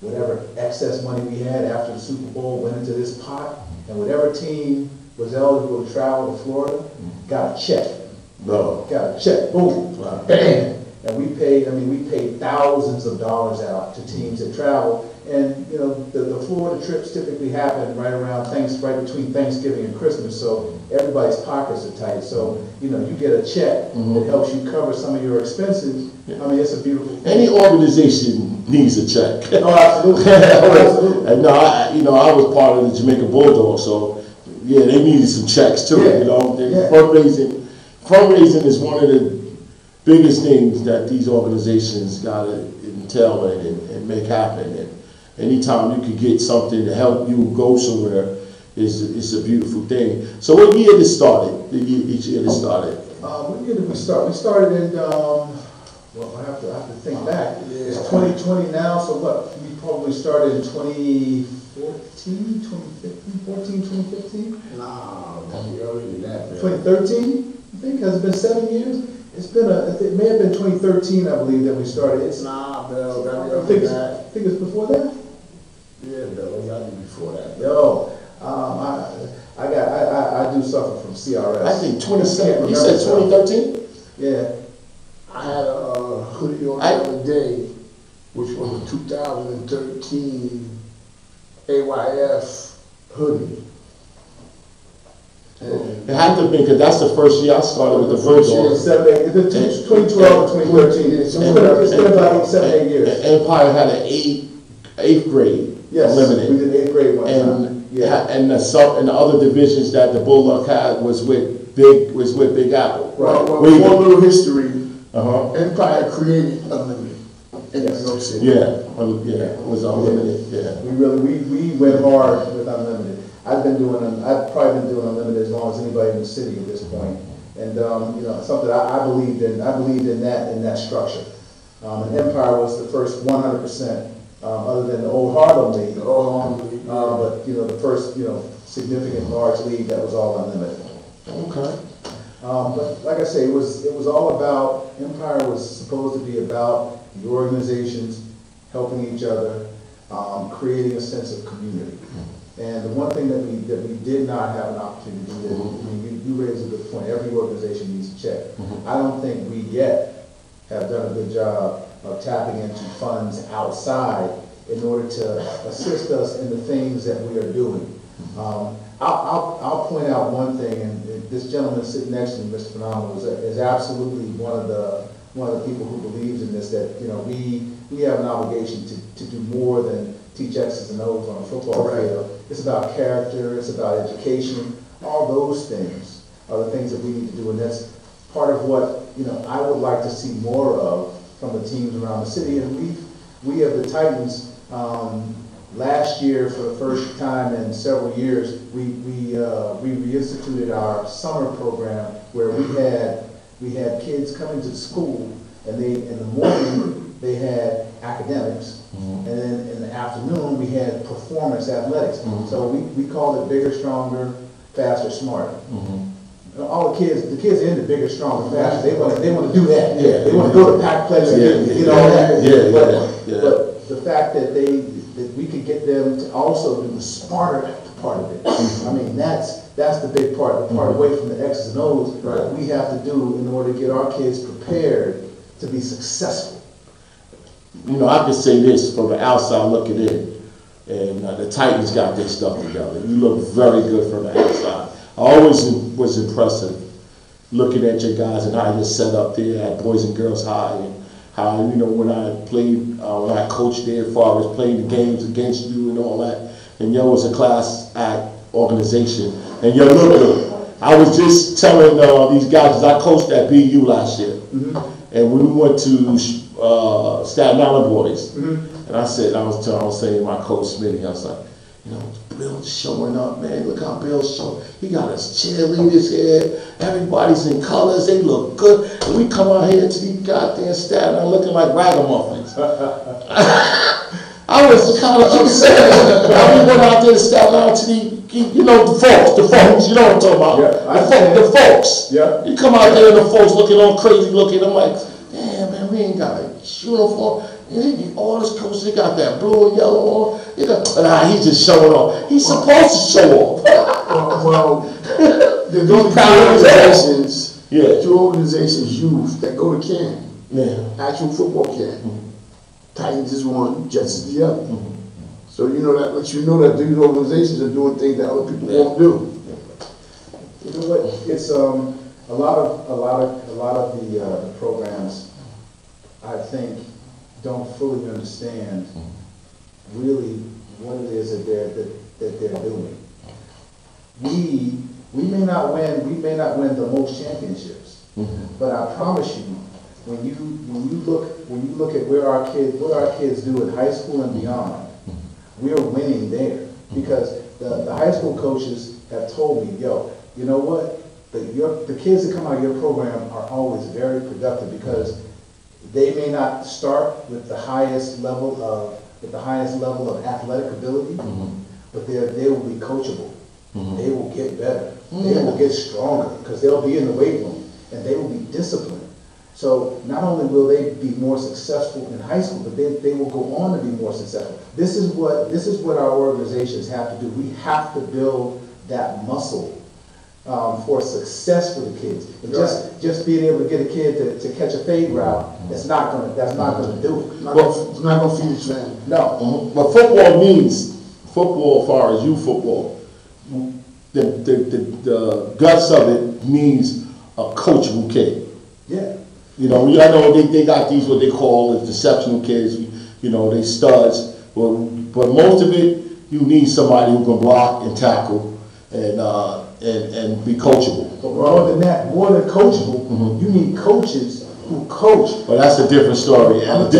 Whatever excess money we had after the Super Bowl went into this pot, and whatever team was eligible to travel to Florida got a check. Got a check. Boom. Wow. Bam. And we paid thousands of dollars out to teams that travel. And the Florida trips typically happen right between Thanksgiving and Christmas, so everybody's pockets are tight. So you get a check that helps you cover some of your expenses. I mean, it's a beautiful thing. Any organization needs a check. Oh, absolutely. Absolutely. And I was part of the Jamaica Bulldogs, so yeah, they needed some checks too. Fundraising is one of the biggest things that these organizations got to entail and make happen. And anytime you can get something to help you go somewhere is a beautiful thing. So what year this started? Each year this started? What year did we start? We started in, I have to think back. It's 2020 now, so what? We probably started in 2014, 2015? Nah, probably earlier than that. 2013, I think. Has it been 7 years? It may have been 2013, I believe, that we started. I think it's before that? Yeah, Bill, it got to be before that. Yo, I do suffer from CRS. I think 2017. You said 2013? Yeah. I had a hoodie on the other day, which was a 2013 AYF hoodie. It had to have been, because that's the first year I started with the Bird Dogs. 2012 and 2013. It's been about 7-8 years. Empire had an eighth grade. Yes, limited. We did 8th grade one time. Yeah. And the other divisions that the Bulldog had was with Big Apple. Right. Well, for a little history, Empire created Unlimited in New York City. Yeah, it was Unlimited. Yeah. We went hard with Unlimited. I've probably been doing Unlimited as long as anybody in the city at this point. And something I believed in. I believed in that structure. And Empire was the first 100%, other than the old Harlem League. But the first significant large league that was all Unlimited. Okay. But like I say, it was all about, Empire was supposed to be about the organizations helping each other, creating a sense of community. And the one thing that we did not have an opportunity to do, you raised a good point, every organization needs a check. I don't think we yet have done a good job of tapping into funds outside in order to assist us in the things that we are doing. I'll point out one thing, and this gentleman sitting next to me, Mr. Phenomenal, is absolutely one of the people who believes in this, that we have an obligation to do more than teach X's and O's on a football field. It's about character, it's about education. All those things are the things that we need to do, and that's part of what I would like to see more of from the teams around the city. And we have the Titans. Last year, for the first time in several years, we reinstituted our summer program where we had kids coming to school, and in the morning they had academics, and then in the afternoon we had performance athletics. So we called it Bigger, Stronger, Faster, Smarter. All the kids into Bigger, Stronger, Faster. They want to do that. Yeah. They want to go to Packplex and get all that. But the fact that we could get them to also do the smarter part of it. I mean, that's the big part, the part away from the X's and O's that we have to do in order to get our kids prepared to be successful. I can say this from the outside looking in, and the Titans got their stuff together. You look very good from the outside. I always was impressive looking at your guys and how you set up there at Boys and Girls High, and how, when I played, when I coached there, as far as playing the games against you and all that, and it was a class act organization. And look, I was just telling these guys, because I coached at BU last year, and when we went to Staten Island Boys, and I was saying to my coach Smitty, I was like, Bill's showing up, man. Look how Bill's showing. He got his cheerleaders here. Everybody's in colors. They look good. And we come out here to these goddamn Staten Island looking like ragamuffins. I was kind of upset. We went out there to Staten Island to the folks. You know what I'm talking about? Yeah, the folks. Yeah. You come out there and the folks looking all crazy looking. I'm like, damn, man, we ain't got a uniform. All this coaches, they got that blue and yellow on. He's just showing off. He's supposed to show off. There's only two organizations, youth, that go to camp. Yeah. Actual football camp. Titans is one, Jets is the other. So that lets you know that these organizations are doing things that other people won't do. You know what? It's a lot of the programs, I think, don't fully understand really what it is that they're doing. We may not win the most championships, but I promise you, when you look at what our kids do in high school and beyond, we're winning there, because the high school coaches have told me, you know what? The kids that come out of your program are always very productive, because they may not start with the highest level of athletic ability, but they will be coachable. They will get better. They will get stronger, because they'll be in the weight room, and they will be disciplined. So not only will they be more successful in high school, but they will go on to be more successful. This is what our organizations have to do. We have to build that muscle for success for the kids. And just being able to get a kid to catch a fade route, that's not gonna do it. It's not gonna feed his family. No. But football, as far as youth football, the guts of it means a coachable kid. Yeah. I know they got these what they call exceptional kids. They studs. But most of it, you need somebody who can block and tackle and be coachable. But more than that, more than coachable, you need coaches who coach. Well, that's a different story. Because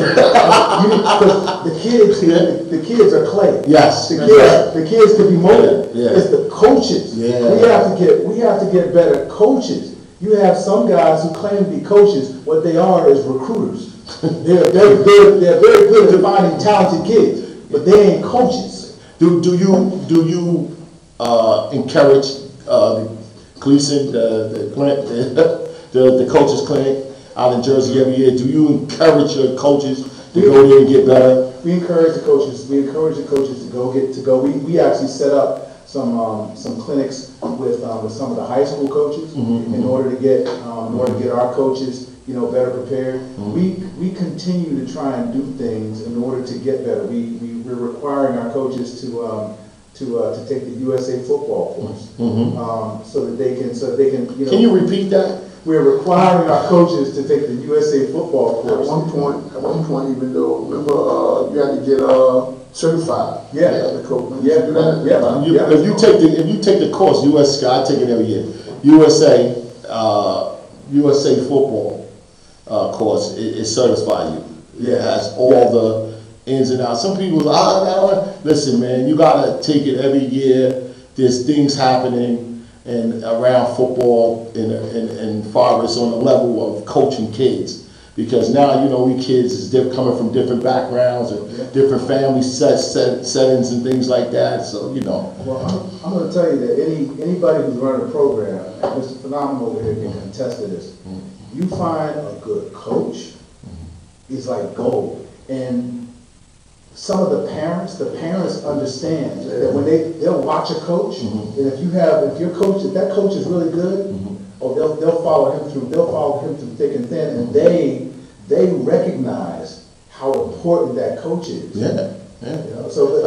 the kids are clay. Yes. The kids can be molded. Yeah. It's the coaches. Yeah. We have to get better coaches. You have some guys who claim to be coaches. What they are is recruiters. They're very good at finding talented kids, but they ain't coaches. Do you encourage Gleason, the coaches clinic out in Jersey every year? Do you encourage your coaches to go there and get better? We encourage the coaches. We encourage the coaches to go. We actually set up some clinics with some of the high school coaches in order to get our coaches better prepared. We continue to try and do things in order to get better. We're requiring our coaches to take the USA football course so that they can. Can you repeat that? We're requiring our coaches to take the USA football course. At one point, even though remember you had to get certified. Yeah, the coach. Yeah, do that. Yeah. If you take the course, I take it every year. USA football course, it certifies you. It has all the ins and outs. Some people, listen, man, you gotta take it every year. There's things happening and around football and far as on the level of coaching kids, because now we kids is coming from different backgrounds and different family settings and things like that. So Well, I'm going to tell you that anybody who's running a program, and Mr. Phenomenal over here can contest to this. You find a good coach is like gold, and some of the parents understand that when they'll watch a coach, and if that coach is really good, they'll follow him through thick and thin, and they recognize how important that coach is. Yeah. So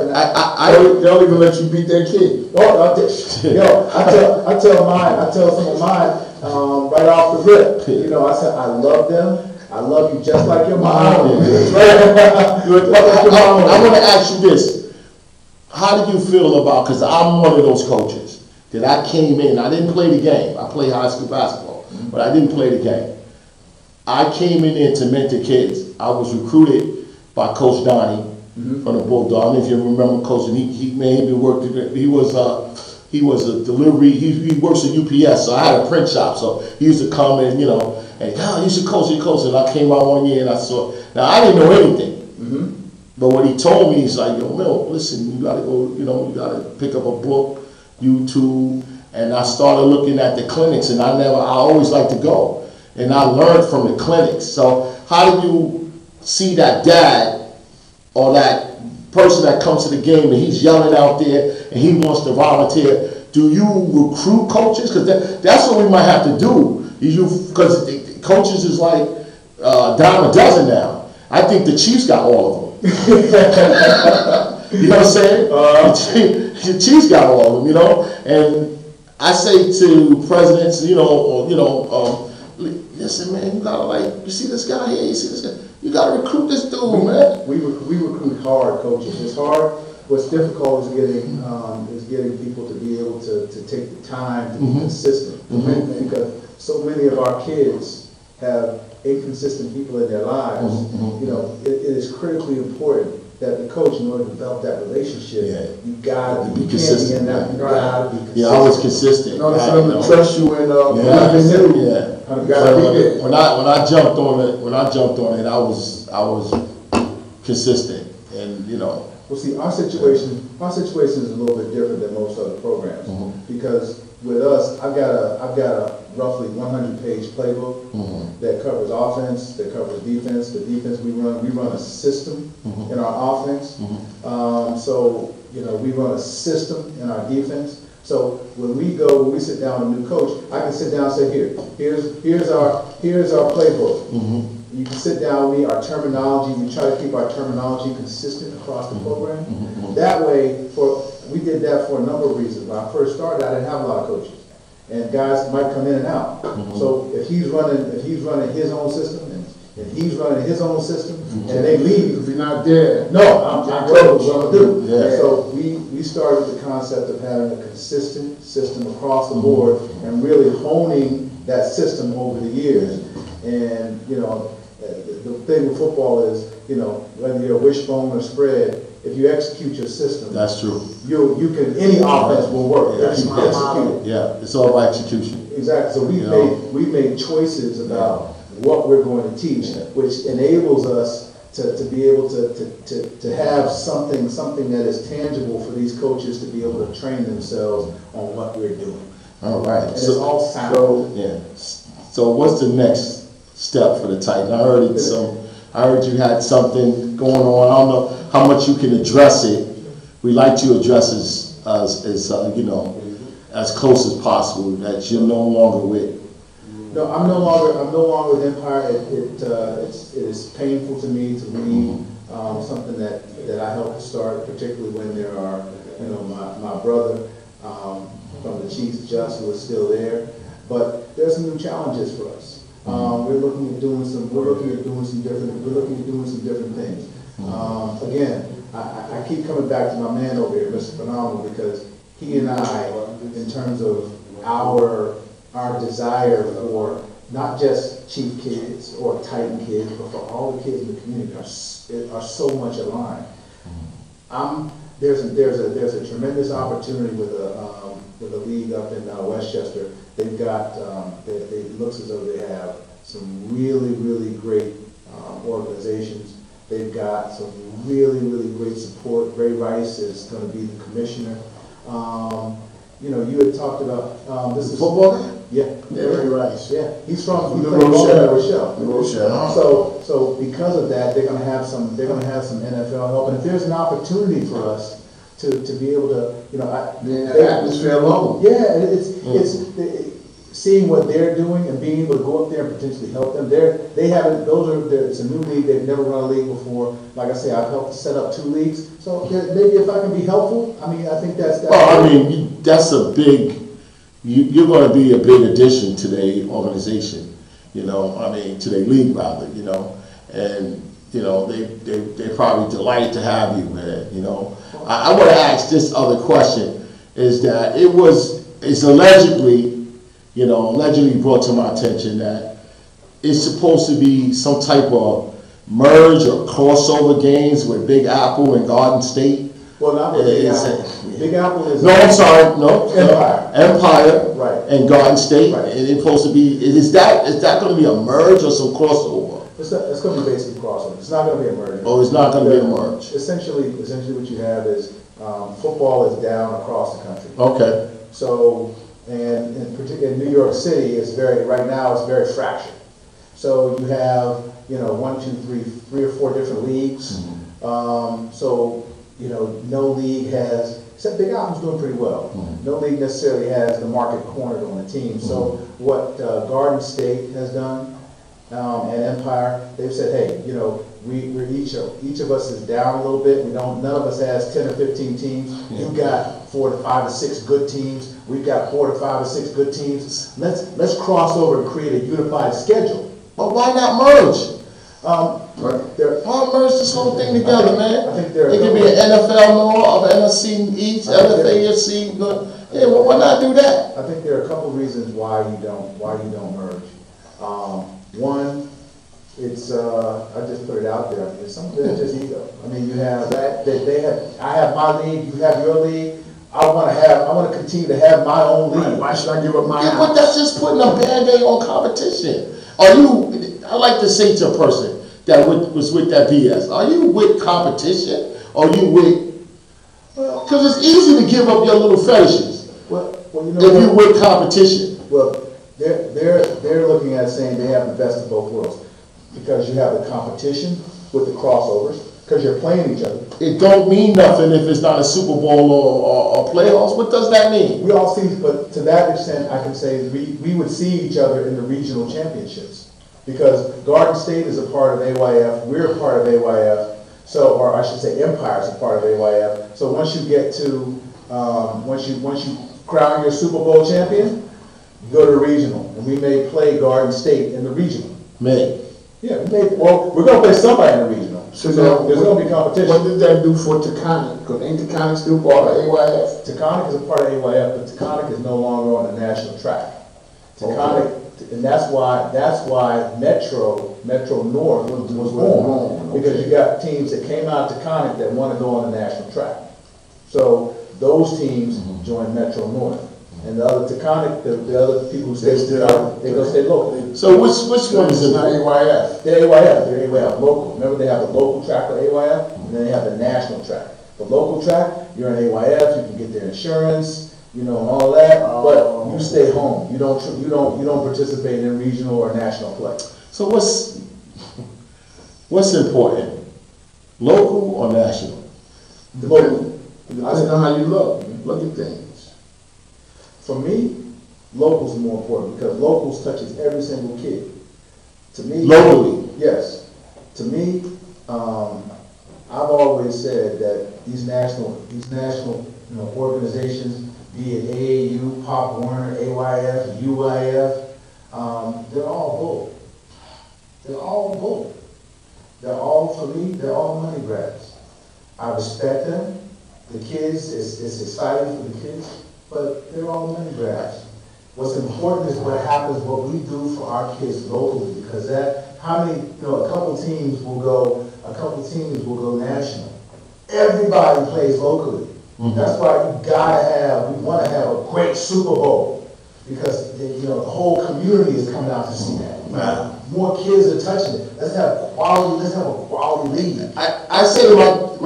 they'll even let you beat their kid. I tell some of mine right off the rip. I said I love them. I love you just like your mom. I want to ask you this. How do you feel about, because I'm one of those coaches, that I came in, I didn't play the game. I played high school basketball, but I didn't play the game. I came in there to mentor kids. I was recruited by Coach Donnie from the Bulldog. If you remember Coach, he was a delivery, he works at UPS, so I had a print shop, so he used to come and, and you should coach, and I came out one year and I saw, now I didn't know anything, but what he told me, he's like, Mel, listen, you gotta go, you gotta pick up a book, YouTube, and I started looking at the clinics, and I always like to go, and I learned from the clinics. So how do you see that dad or that person that comes to the game and he's yelling out there and he wants to volunteer? Do you recruit coaches? Because that's what we might have to do. Because coaches is like dime a dozen now. I think the Chiefs got all of them. You know what I'm saying? The Chiefs got all of them. And I say to presidents, listen, man, you gotta you see this guy here, you see this guy. You gotta recruit this dude, man. We recruit hard coaches. It's hard. What's difficult is getting people to be able to take the time to be consistent. Because so many of our kids have inconsistent people in their lives. It is critically important that the coach, in order to develop that relationship, you gotta be consistent. You gotta be consistent. Yeah, I was consistent. In order for them to trust you and When I jumped on it, I was consistent, and Well, see, our situation is a little bit different than most other programs because with us, I've got a roughly 100-page playbook that covers offense, that covers defense. The defense we run a system in our offense. So we run a system in our defense. So when we sit down with a new coach, I can sit down and say, here's our playbook. You can sit down with me, our terminology, we try to keep our terminology consistent across the program. That way, we did that for a number of reasons. When I first started, I didn't have a lot of coaches. And guys might come in and out. So if he's running his own system and he's running his own system and they leave. If you're not there. No, I'm coach. What I'm gonna do. Yeah. So we started with the concept of having a consistent system across the board and really honing that system over the years. And, you know, the thing with football is, you know, whether you're wishbone or spread, if you execute your system, That's true. you can, any offense will work. Yeah, If you execute it. yeah, it's all about execution. Exactly. So we've made choices about what we're going to teach, which enables us to be able to have something that is tangible for these coaches to be able to train themselves on what we're doing. All right. And it's all sound. So what's the next step for the Titan? I heard you had something going on. I don't know how much you can address it. We like to address it as you know, as close as possible. That you're no longer with. No, I'm no longer with Empire. It is painful to me to leave something that I helped start, particularly when there are, you know, my brother from the Chiefs, Just, who is still there. But there's some new challenges for us. We're looking at doing some different things. Again, I keep coming back to my man over here, Mr. Phenomenal, because he and I, in terms of our desire for not just Chief kids or Titan kids, but for all the kids in the community are so much aligned. There's a tremendous opportunity with a league up in Westchester. They've got it looks as though they have some really great organizations. They've got some really great support. Ray Rice is going to be the commissioner. You know, you had talked about this is football guy? Yeah, Ray Rice. Yeah, he's from New Rochelle. Rochelle. So because of that, they're going to have some NFL help. And if there's an opportunity for us to be able to, you know, the atmosphere alone. Yeah, it's seeing what they're doing and being able to go up there and potentially help them. It's a new league. They've never run a league before. Like I say, I've helped set up 2 leagues. So maybe if I can be helpful, I mean, I think that's. Well, I mean, that's a big. You're going to be a big addition to their organization. You know, I mean, to their league rather. You know, and you know they're probably delighted to have you, man. You know, I want to ask this other question: is that it's allegedly brought to my attention that it's supposed to be some type of merge or crossover games with Big Apple and Garden State. Well, not with Big Apple. Big Apple is... No, I'm sorry. No. Empire. Right. And Garden State. Right. And it's supposed to be... Is that going to be a merge or some crossover? It's going to be basically crossover. It's not going to be a merge. Oh, it's not going to be a merge. Essentially what you have is football is down across the country. Okay. So... And in particular, in New York City, right now it's very fractured. So you have, you know, 3 or 4 different leagues. So, you know, no league has, except Big Apple's doing pretty well. No league necessarily has the market cornered on the team. So what Garden State has done and Empire, they've said, hey, you know, we're each of us is down a little bit. None of us has 10 or 15 teams. You've got 4 to 5 or 6 good teams. We've got 4 to 5 or 6 good teams. Let's cross over and create a unified schedule. But why not merge? Why merge this whole thing together, man? I think it could be an NFL North, an NFC East, NFC. Yeah, well, why not do that? I think there are a couple of reasons why you don't merge. One, it's I just put it out there. It's something that's just ego. I mean, you have that. I have my league. You have your league. I want to continue to have my own league. Why should I give up my house? But that's just putting a Band-Aid on competition. I like to say to a person that was with that BS, are you with competition? Or are you with, because it's easy to give up your little fetishes well, you know if you're with competition. Well, they're looking at saying they have the best of both worlds. Because you have the competition with the crossovers, because you're playing each other. It don't mean nothing if it's not a Super Bowl or playoffs. What does that mean? We all see, but to that extent, I can say we would see each other in the regional championships. Because Garden State is a part of AYF, we're a part of AYF, so, or I should say Empire is a part of AYF. So once you get to, once you crown your Super Bowl champion, you go to the regional. And we may play Garden State in the regional. May. Yeah, well, we're going to play somebody in the regional. So there's going to be competition. What did that do for Taconic? Because ain't Taconic still part of AYF? Taconic is a part of AYF, but Taconic is no longer on the national track. Taconic and that's why Metro North was born, because you got teams that came out to Taconic that want to go on the national track. So those teams joined Metro North. And the other Taconic, the other people who stay Taconic, they go stay local. So which one is it? Not AYF. They're AYF local. Remember, they have the local track with AYF, and then they have the national track. The local track, you're in AYF, you can get their insurance, you know, all that, but you stay home. You don't participate in regional or national play. So what's important? Local or national? Local. I don't know how you look at things. For me, locals are more important because locals touches every single kid. To me, locally, yes. To me, I've always said that these national organizations, be it AAU, Pop Warner, AYF, UIF, they're all bull. They're all bull. For me, they're all money grabs. I respect them. The kids, it's exciting for the kids, but they're all money grabs. What's important is what happens, what we do for our kids locally, because a couple teams will go national. Everybody plays locally. That's why we want to have a great Super Bowl, because the whole community is coming out to see that. Wow. More kids are touching it. Let's have a quality league. I said in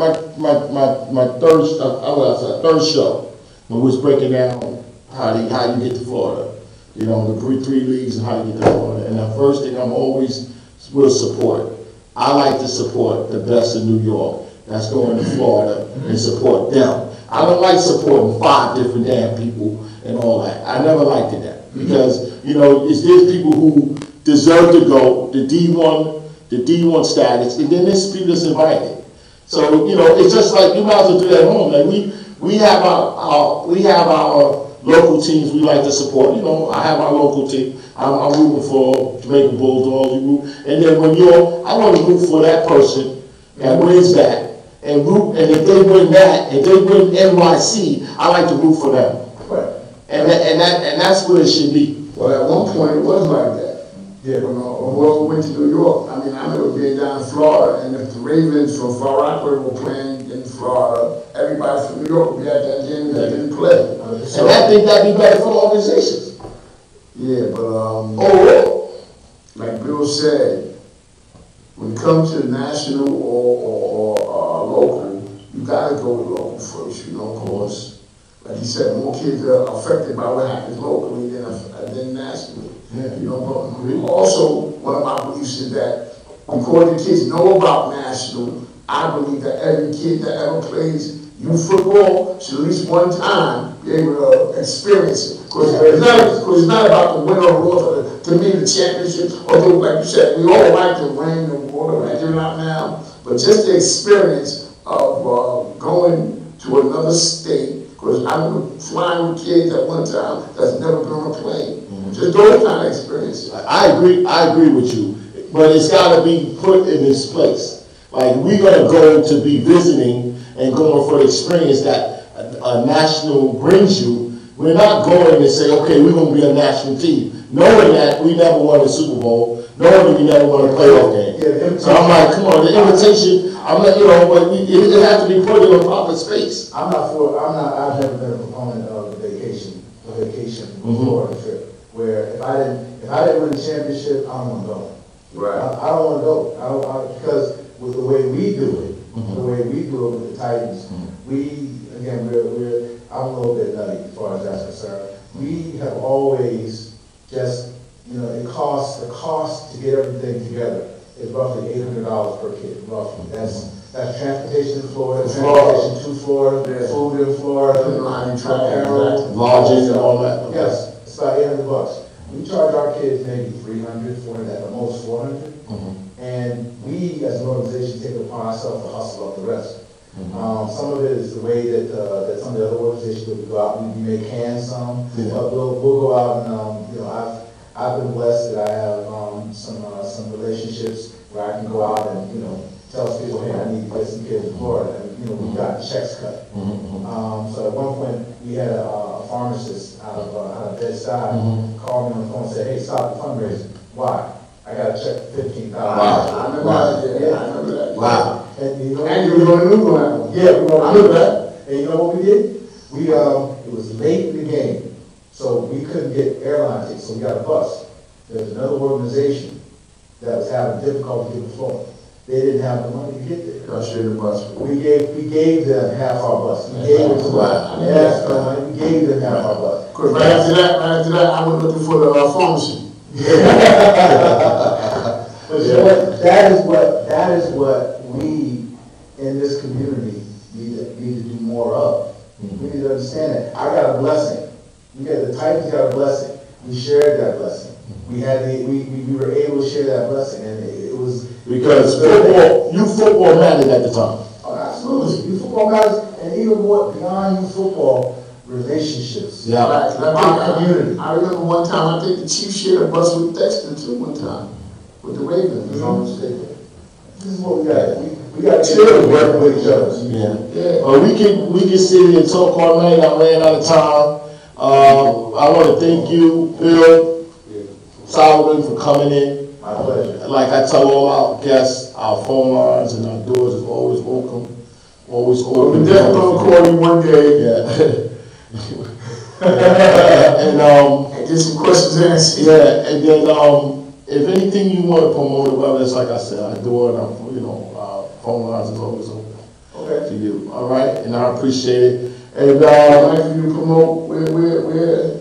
my third show, when we was breaking down how you get to Florida, the three leagues and how you get to Florida. And the first thing I'm always will support. I like to support the best in New York that's going to Florida and support them. I don't like supporting 5 different damn people and all that. I never liked that because there's people who deserve to go, the D1 status, and then there's people that's invited. So it's just like you might as well do that at home. Like we have our local teams we like to support. I have our local team. I'm rooting for Jamaica Bulldogs. And then I want to root for that person that wins that. And if they win that, if they win NYC, I like to root for them. Right. And that's where it should be. Well, at one point it was like that. Yeah. When we went to New York, I remember being down in Florida, and if the Ravens from Far Rockaway were playing in Florida, everybody from New York would be at that game that didn't play. And I think that'd be better for the organizations. Yeah, but like Bill said, when it comes to national or local, you gotta go with local first, because like he said, more kids are affected by what happens locally than nationally. Yeah. But also, one of my beliefs is that because the kids know about national, I believe that every kid that ever plays youth football should at least one time be able to experience it. Because it's not about the win or loss. To me, the championship, although like you said, we all like the rain and water like you're out now, but just the experience of going to another state. Because I was flying with kids at one time that's never been on a plane. Just those kind of experiences. I agree with you, but it's got to be put in its place. Like we're gonna go to be visiting and going for the experience that a national brings you. We're not going to say, okay, we're gonna be a national team, knowing that we never won a Super Bowl, knowing that we never won a playoff game. Yeah, so I'm like, come on, the invitation. I'm not, but it has to be put in a proper space. I've never been a proponent of a vacation Florida trip. Where if I didn't win the championship, I don't want to go. Right. I don't want to go. Because with the way we do it, with the Titans, I'm a little bit nutty as far as that's concerned. We have always just, the cost to get everything together is roughly $800 per kid, roughly. That's transportation in Florida, transportation to Florida, food in Florida, apparel, lodging and all that. Yes, it's about $800. We charge our kids maybe $300, $400, at the most $400. And we, as an organization, take it upon ourselves to hustle up the rest. Some of it is the way that some of the other organizations would go out. We may can some, but we'll go out and I've been blessed that I have some relationships where I can go out and tell people, hey, I need to get some kids in Florida, and we got checks cut. So at one point we had a pharmacist out of Bed-Stuy, called me on the phone and said, hey, stop the fundraiser. Why? I got a check for $15,000. I remember that. Yeah, I remember that. Wow. And you know, and you were going to Newfoundland. Yeah, we were I going to remember that. And you know what we did? It was late in the game, so we couldn't get airline tickets, so we got a bus. There was another organization that was having difficulty getting flown. They didn't have the money to get there. I shared the bus. We gave them half our bus. We gave it to them. Yes, we gave them half our bus. Because right after that, I went looking for the pharmacy. But you know what? That is what we in this community need to do more of. We need to understand that. I got a blessing. The Titans got a blessing. We shared that blessing. We were able to share that blessing, and it was because football mattered at the time. Oh, absolutely, youth football matters, and even more beyond youth football, relationships. Yeah, our community. I remember one time, I think the Chief shared a bus with Dexter too. One time with the Ravens. If I'm mistaken. This is what we got. We got to work with each other. Yeah. We can sit here and talk all night. I ran out of time. I want to thank you, Bill Solomon, for coming in. My pleasure. Like I tell all our guests, our phone lines and our doors is always welcome. Always open. We're definitely going to call you one day. Yeah. and get some questions answered. Yeah, and then if anything you want to promote, whether it's like I said, our door and our phone lines is always open to you. All right, and I appreciate it. And I'd like for you to promote where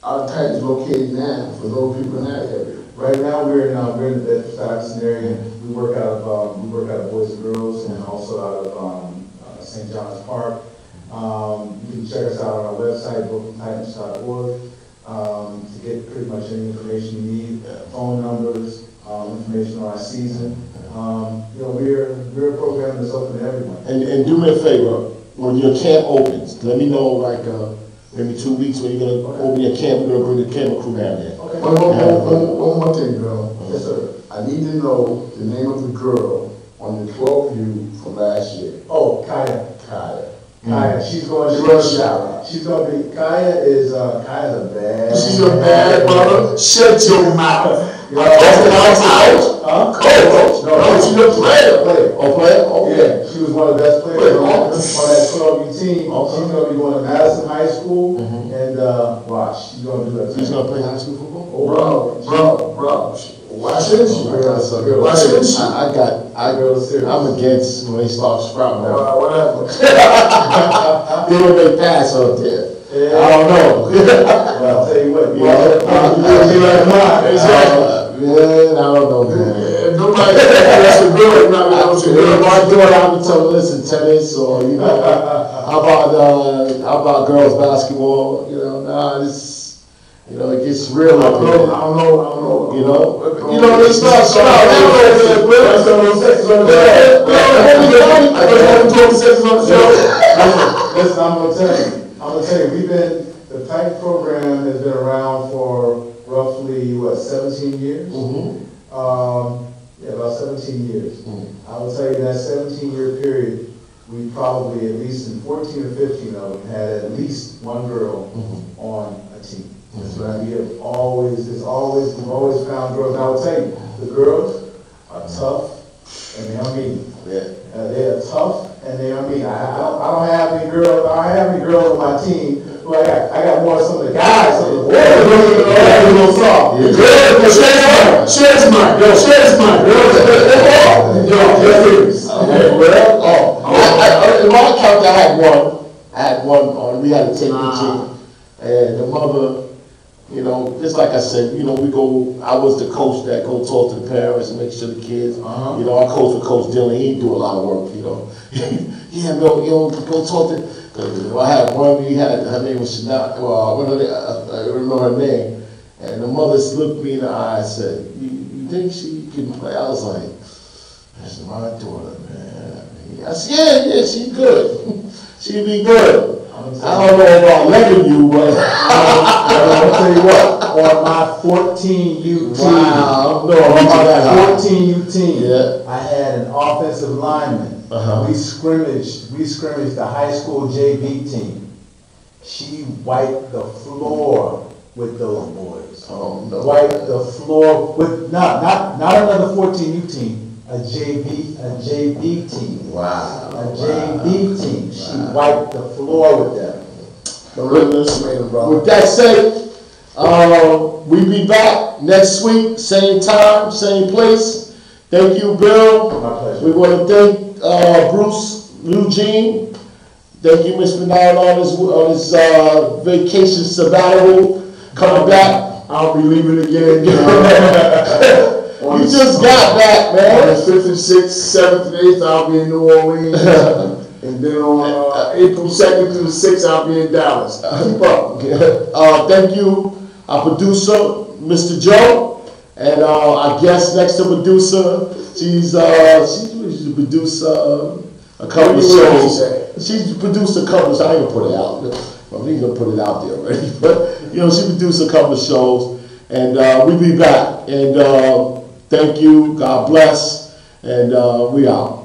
our Titans located now for those people in that area. Right now we're in the Bedford-Stuyvesant area. We work out of Boys and Girls and also out of St. John's Park. You can check us out on our website, brooklyn-titans.org, to get pretty much any information you need, phone numbers, information on our season. We're a program that's open to everyone. And do me a favor, when your camp opens, let me know maybe 2 weeks when you're gonna open your camp. We're gonna bring the camera crew down there. Okay. One more thing, girl. Yes, sir. I need to know the name of the girl on the 12U from last year. Oh, Kaya. Kaya, she's going to rush out. She's going to be. Kaya's a bad. She's a bad brother. Shut your mouth. Coach. No, she's a player. Oh, player? Oh, yeah. She was one of the best players on that 12U team. She's going to be going to Madison High School, and watch, she's going to do that. She's going to play high school football? Bro. Why shouldn't she? Why shouldn't she? I'm against when they start sprouting. Whatever. They don't make pass up there. Yeah. I don't know. Well, I'll tell you what. Man, I don't know, man. Nobody that's a girl. My daughter, I would tell her, listen, tennis or, how about girls basketball? It gets real up here. I don't know. They start sprouting. Listen, I'm going to tell you, the Titan program has been around for roughly, 17 years? About 17 years. I will tell you that 17-year period, we probably, at least in 14 or 15 of them, had at least one girl on a team. That's right. We've always found girls. And I will tell you, the girls are tough and they are mean. They are tough and they are mean. I don't have any girls. I don't have any girls on my team. I got more of some of the guys. Some of the boys. Share mine. In my account, I had one. We had a tape team, and the mother. Just like I said, I was the coach that go talk to the parents and make sure the kids, I coach with Coach Dillon, he do a lot of work, Yeah, go talk to, I had one, her name was Chanel, I remember her name, and the mother looked me in the eye and said, you think she can play? I was like, that's my daughter, man. I said, yeah, she's good. She'd be good. I don't know about letting you, but I'll tell you what, on my 14U team, on my 14U team, I had an offensive lineman. We scrimmaged the high school JV team. She wiped the floor with those boys. Oh, no. Wiped the floor with not another 14U team, a JV team. Wow. A JV team. She wiped the floor with them. With that said, we be back next week, same time, same place. Thank you, Bill. My pleasure. We want to thank Bruce, Eugene. Thank you, Mr. Bernard, on his vacation sabbatical. Coming back. I'll be leaving again. You just got back, man. On the 5th and 6th, 7th and 8th, I'll be in New Orleans. And then on April 2nd through the 6th, I'll be in Dallas. Keep up. Thank you, our producer, Mr. Joe. And our guest next to producer, she's a producer a couple of shows. She's produced a couple of shows. I ain't gonna put it out. I'm not gonna put it out there already. But she produced a couple of shows. And we'll be back. And thank you. God bless. And we out.